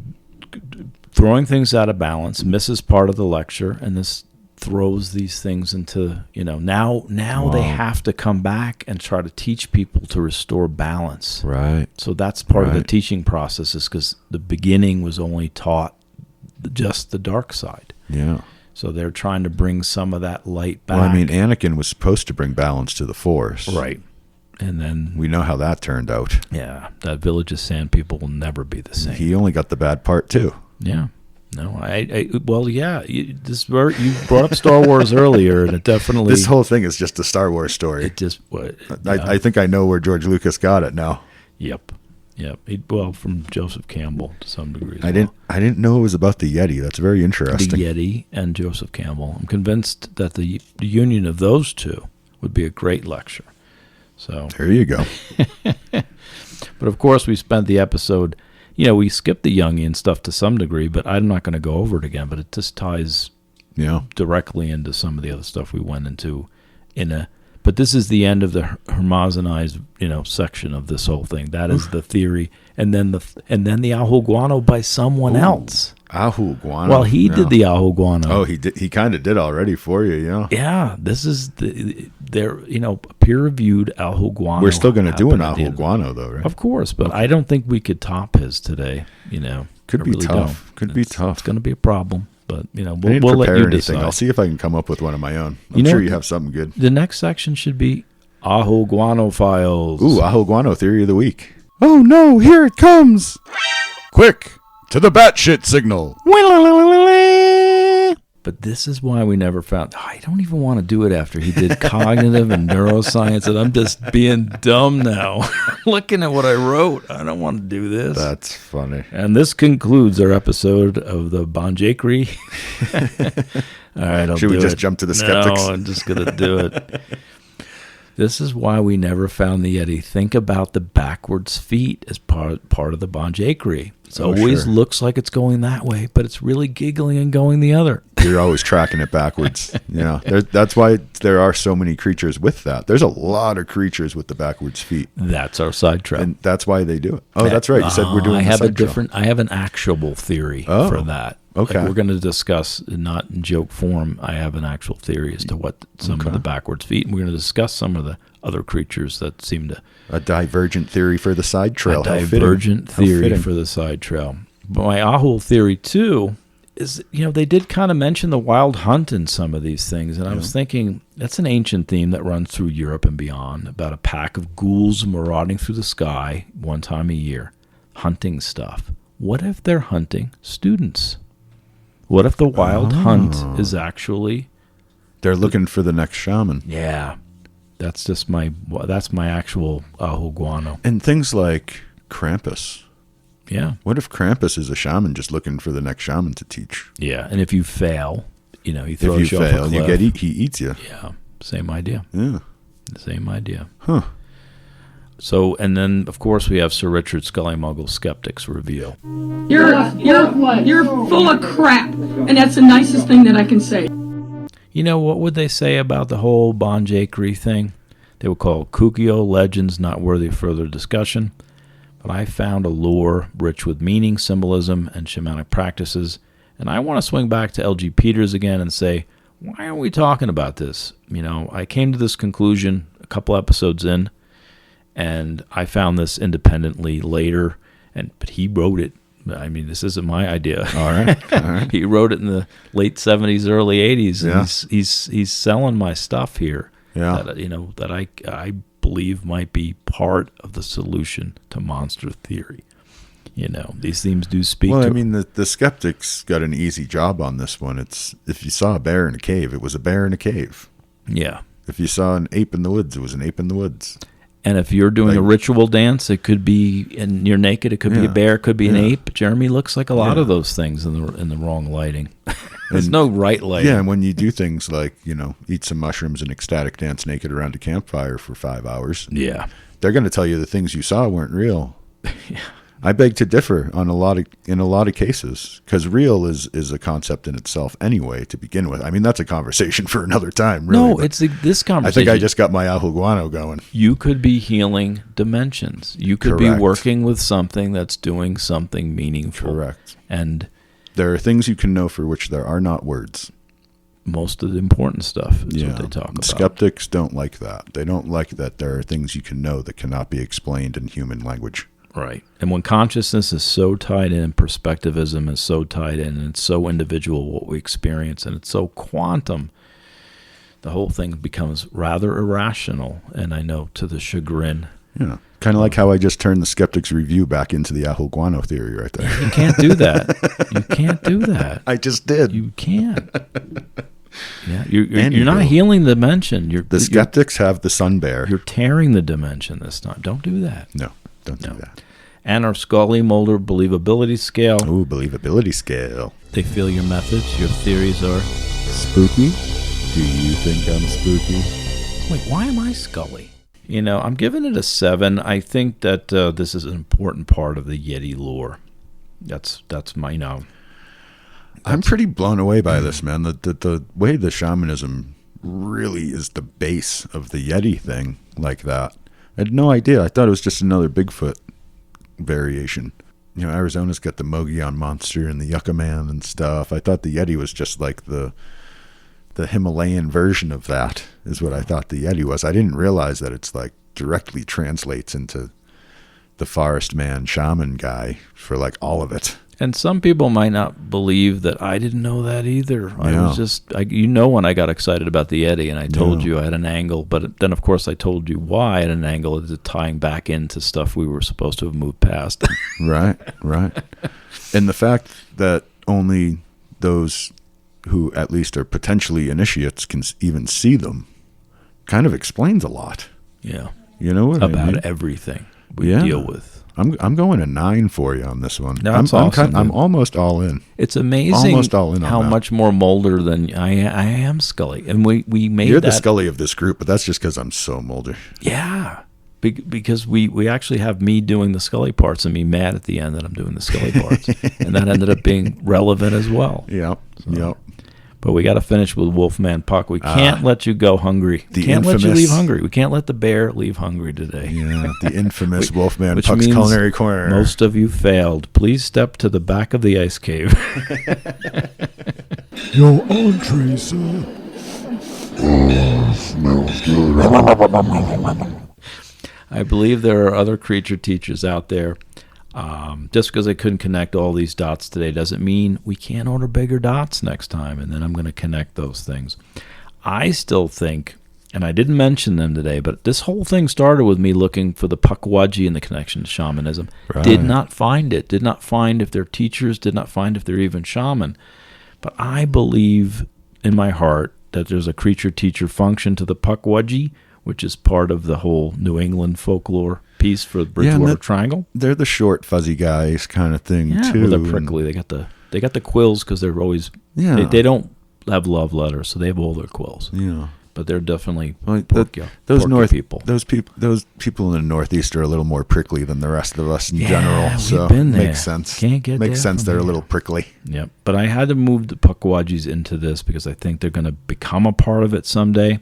throwing things out of balance, misses part of the lecture, and this throws these things into now they have to come back and try to teach people to restore balance. Right. So that's part of the teaching process, is because the beginning was only taught just the dark side. Yeah. So they're trying to bring some of that light back. Well, I mean, Anakin was supposed to bring balance to the Force. Right. And then we know how that turned out. Yeah, that Village of Sand people will never be the same. He only got the bad part too. Yeah. No, you brought up Star Wars earlier, and it definitely... This whole thing is just a Star Wars story. It just... I think I know where George Lucas got it now. Yep. From Joseph Campbell to some degree. I didn't know it was about the Yeti. That's very interesting. The Yeti and Joseph Campbell. I'm convinced that the union of those two would be a great lecture. So there you go. But of course, we spent the episode... we skipped the Jungian stuff to some degree, but I'm not going to go over it again. But it just ties directly into some of the other stuff we went into But this is the end of the Hermosinized, section of this whole thing. That is the theory, and then the Ahuguano by someone else. Ahuguano. Well, he did the Ahuguano. Oh, he did. He kind of did already for you, Yeah, this is their peer-reviewed Ahuguano. We're still going to do an Ahuguano though, right? Of course, but I don't think we could top his today. Could be tough. Could be tough. It's going to be a problem. But we'll let you decide. I'll see if I can come up with one of my own. I'm sure you have something good. The next section should be Ahuguano files. Ooh, Ahuguano theory of the week. Oh no, here it comes! Quick, to the batshit signal. But this is why we never found. I don't even want to do it after he did cognitive and neuroscience, and I'm just being dumb now. Looking at what I wrote, I don't want to do this. That's funny. And this concludes our episode of the Banjhakri. All right, Should we just jump to the skeptics? No, I'm just going to do it. This is why we never found the Yeti. Think about the backwards feet as part of the Banjhakri. It always looks like it's going that way, but it's really giggling and going the other. You're always tracking it backwards. That's why there are so many creatures with that. There's a lot of creatures with the backwards feet. That's our side trail. And that's why they do it. Oh, that's right. You said we're doing I have an actual theory for that. Okay. Like we're going to discuss, not in joke form, I have an actual theory as to what some of the backwards feet, and we're going to discuss some of the other creatures that seem to... A divergent theory for the side trail. A divergent theory for the side trail. But my Ahul theory, too, is, they did kind of mention the wild hunt in some of these things, and I was thinking, that's an ancient theme that runs through Europe and beyond, about a pack of ghouls marauding through the sky one time a year, hunting stuff. What if they're hunting students? What if the wild hunt is actually... They're looking for the next shaman. Yeah. That's my actual Ahul Guano. And things like Krampus. Yeah. What if Krampus is a shaman just looking for the next shaman to teach? Yeah. And if you fail, he throws you off a cliff. He eats you. Yeah. Same idea. Yeah. Same idea. Huh. So, and then, of course, we have Sir Richard Scully Muggle Skeptics Reveal. You're full of crap, and that's the nicest thing that I can say. What would they say about the whole Banjhakri thing? They would call it kooky legends not worthy of further discussion. But I found a lore rich with meaning, symbolism, and shamanic practices. And I want to swing back to L.G. Peters again and say, why aren't we talking about this? I came to this conclusion a couple episodes in, and I found this independently later, but he wrote it. I mean, this isn't my idea. All right. He wrote it in the late 70s, early 80s, and Yeah. he's selling my stuff here. Yeah. That I believe might be part of the solution to monster theory. These themes do speak. Well, I mean, the skeptics got an easy job on this one. It's if you saw a bear in a cave, it was a bear in a cave. Yeah. If you saw an ape in the woods, it was an ape in the woods. And if you're doing a ritual dance, it could be, and you're naked, it could be a bear, it could be an ape. Jeremy looks like a lot of those things in the wrong lighting. There's no right lighting. Yeah, and when you do things like, eat some mushrooms and ecstatic dance naked around a campfire for 5 hours. Yeah. They're going to tell you the things you saw weren't real. Yeah. I beg to differ in a lot of cases, because real is a concept in itself anyway to begin with. I mean, that's a conversation for another time. Really, no, it's this conversation. I think I just got my Ahul Guano going. You could be healing dimensions. You could be working with something that's doing something meaningful. Correct. And there are things you can know for which there are not words. Most of the important stuff is what they talk about. Skeptics don't like that. They don't like that there are things you can know that cannot be explained in human language. Right. And when consciousness is so tied in, perspectivism is so tied in, and it's so individual what we experience, and it's so quantum, the whole thing becomes rather irrational, and I know to the chagrin. Yeah. Kind of like how I just turned the Skeptics Review back into the Ahul Guano theory right there. You can't do that. You can't do that. I just did. You can't. Yeah, you're not healing the dimension. The skeptics have the sun bear. You're tearing the dimension this time. Don't do that. No. Don't do that. And our Scully Mulder believability scale. Ooh, believability scale. They feel your methods, your theories are spooky. Do you think I'm spooky? Wait, why am I Scully? I'm giving it a 7. I think that this is an important part of the Yeti lore. That's my I'm pretty blown away by this, man. The way the shamanism really is the base of the Yeti thing like that. I had no idea. I thought it was just another Bigfoot variation. Arizona's got the Mogollon monster and the Yucca Man and stuff. I thought the Yeti was just like the Himalayan version of that is what I thought the Yeti was. I didn't realize that it's like directly translates into the forest man shaman guy for like all of it. And some people might not believe that I didn't know that either. Yeah. I was just, when I got excited about the Yeti and I told you I had an angle, but then of course I told you why I had an angle is tying back into stuff we were supposed to have moved past. Right. And the fact that only those who at least are potentially initiates can even see them kind of explains a lot. Yeah. You know what About I mean? everything we deal with. I'm going a 9 for you on this one. No, that's awesome. I'm almost all in. It's amazing Almost all in on how that. much more Mulder than I am Scully. And we made You're that. the Scully of this group, but that's just because I'm so Mulder. Yeah. Because we actually have me doing the Scully parts and me mad at the end that I'm doing the Scully parts. And that ended up being relevant as well. Yep. Yep. But we got to finish with Wolfman Puck. We can't let you go hungry. We can't let you infamous- leave hungry. We can't let the bear leave hungry today. Yeah, the infamous Wolfman Which Puck's means Culinary Corner. Most of you failed. Please step to the back of the ice cave. Your entree, sir. Smells good. I believe there are other creature teachers out there. Just because I couldn't connect all these dots today doesn't mean we can't order bigger dots next time, and then I'm going to connect those things. I still think, and I didn't mention them today, but this whole thing started with me looking for the Pukwudgie and the connection to shamanism. Right. Did not find it. Did not find if they're teachers. Did not find if they're even shaman. But I believe in my heart that there's a creature-teacher function to the Pukwudgie, which is part of the whole New England folklore piece for the Bridgewater Triangle. They're the short, fuzzy guys kind of thing, Yeah, too. well, they're prickly. They got the quills because they're always they don't have love letters, so they have all their quills. Yeah. But they're definitely Well, porky people. Those people in the Northeast are a little more prickly than the rest of us in Yeah, general. we've So been there. makes sense. Can't get makes there sense. from They're a here. little prickly. Yep. But I had to move the Pukwudgies into this because I think they're going to become a part of it someday.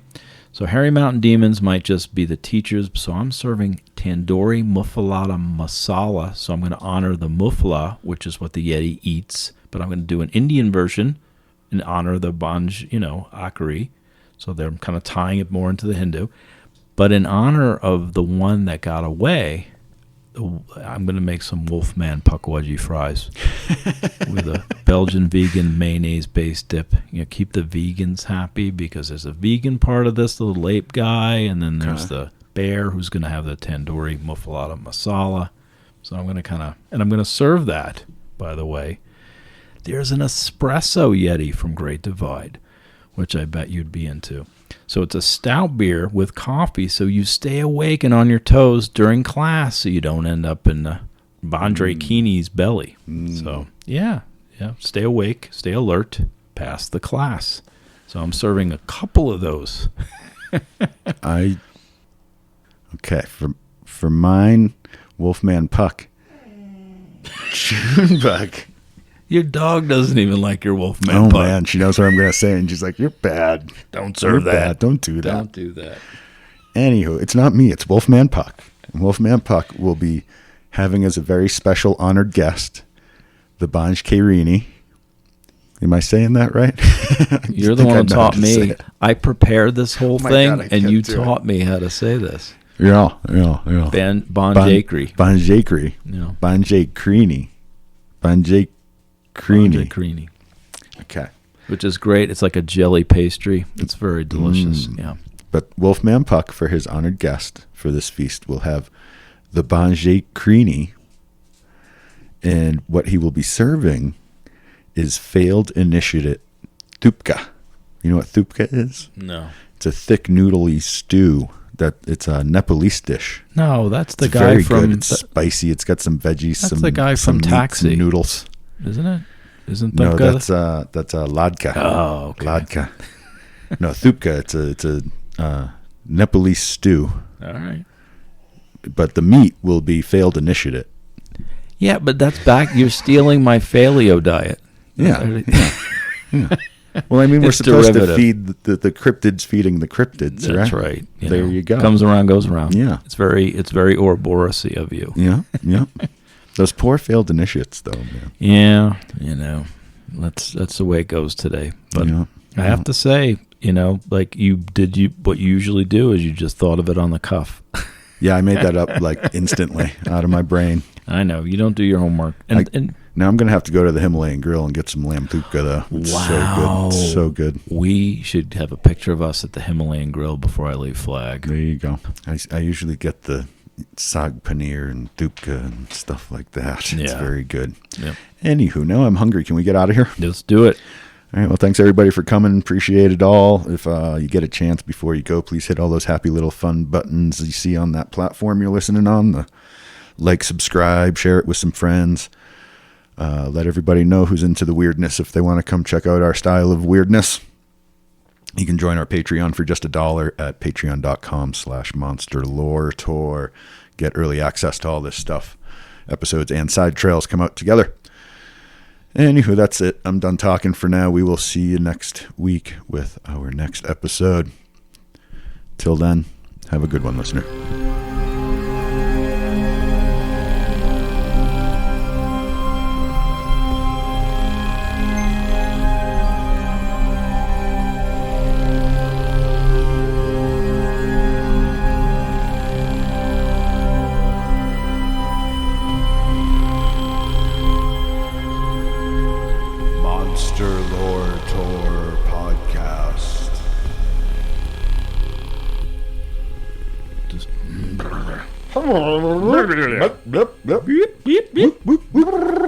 So Hairy Mountain Demons might just be the teachers. So I'm serving tandoori muffalata masala. So I'm going to honor the muffala, which is what the Yeti eats. But I'm going to do an Indian version in honor of the Banjhakri. So they're kind of tying it more into the Hindu. But in honor of the one that got away, I'm going to make some Wolfman Pukwudgie fries with a Belgian vegan mayonnaise-based dip. Keep the vegans happy because there's a vegan part of this little ape guy, and then there's the bear who's going to have the tandoori muffalata masala. So I'm going to and I'm going to serve that, by the way. There's an espresso Yeti from Great Divide, which I bet you'd be into. So it's a stout beer with coffee, so you stay awake and on your toes during class, so you don't end up in Banjhakrini's belly. So yeah, stay awake, stay alert, pass the class. So I'm serving a couple of those. For mine, Wolfman Puck, June Bug. Your dog doesn't even like your Wolfman Oh Puck. man, she knows what I'm going to say, and she's like, "You're bad. Don't You're serve that. bad. Don't do that." Don't do that. Anywho, it's not me. It's Wolfman Puck. And Wolfman Puck will be having as a very special honored guest the Banjhakrini. Am I saying that right? You're the one who taught me. I prepared this whole my thing, God, I and can't you do it. taught me how to say this. Yeah. Banjhakri. Banjhakri. Yeah. Banjhakrini. Banjhakrini. Okay. Which is great. It's like a jelly pastry. It's very delicious. Yeah. But Wolfman Puck, for his honored guest for this feast, will have the Banjhakrini. And what he will be serving is failed initiate thupka. You know what thupka is? No. It's a thick noodly stew. It's a Nepalese dish. No, that's the It's guy very from. good. It's spicy. It's got some veggies. That's some, the guy some from meat, Taxi. some noodles. Isn't it? Isn't No, Thupka? that's a ladka. Oh, okay. Ladka. No, thupka. It's a Nepalese stew, All right. but the meat will be failed initiate. Yeah, but that's back. You're stealing my paleo diet. Yeah. Well, I mean, we're It's supposed derivative. to feed the cryptids feeding the cryptids, That's right? right. There you go. Comes around, goes around. Yeah. It's very Ouroboros-y of you. Yeah. Those poor failed initiates, though, man. Yeah, that's the way it goes today. But Yeah. I have to say, like what you usually do is you just thought of it on the cuff. Yeah, I made that up like instantly out of my brain. I know you don't do your homework, and Now I'm gonna have to go to the Himalayan Grill and get some lamb thupka though. It's Wow. so good. It's so good. we should have a picture of us at the Himalayan Grill before I leave Flag. There you go. I usually get the sag paneer and thupka and stuff like that. It's Yeah. very good. Yep. Anywho, now I'm hungry. Can we get out of here? Let's do it. All right. Well, thanks everybody for coming. Appreciate it all. If you get a chance before you go, please hit all those happy little fun buttons you see on that platform you're listening on. The like, subscribe, share it with some friends. Let everybody know who's into the weirdness if they want to come check out our style of weirdness. You can join our Patreon for just $1 at patreon.com/monsterlore. Get early access to all this stuff. Episodes and side trails come out together. Anywho, that's it. I'm done talking for now. We will see you next week with our next episode. Till then, have a good one, listener. Monster Lore Tour Podcast. Just... Blip, blip, blip. Whoop, whoop, whoop.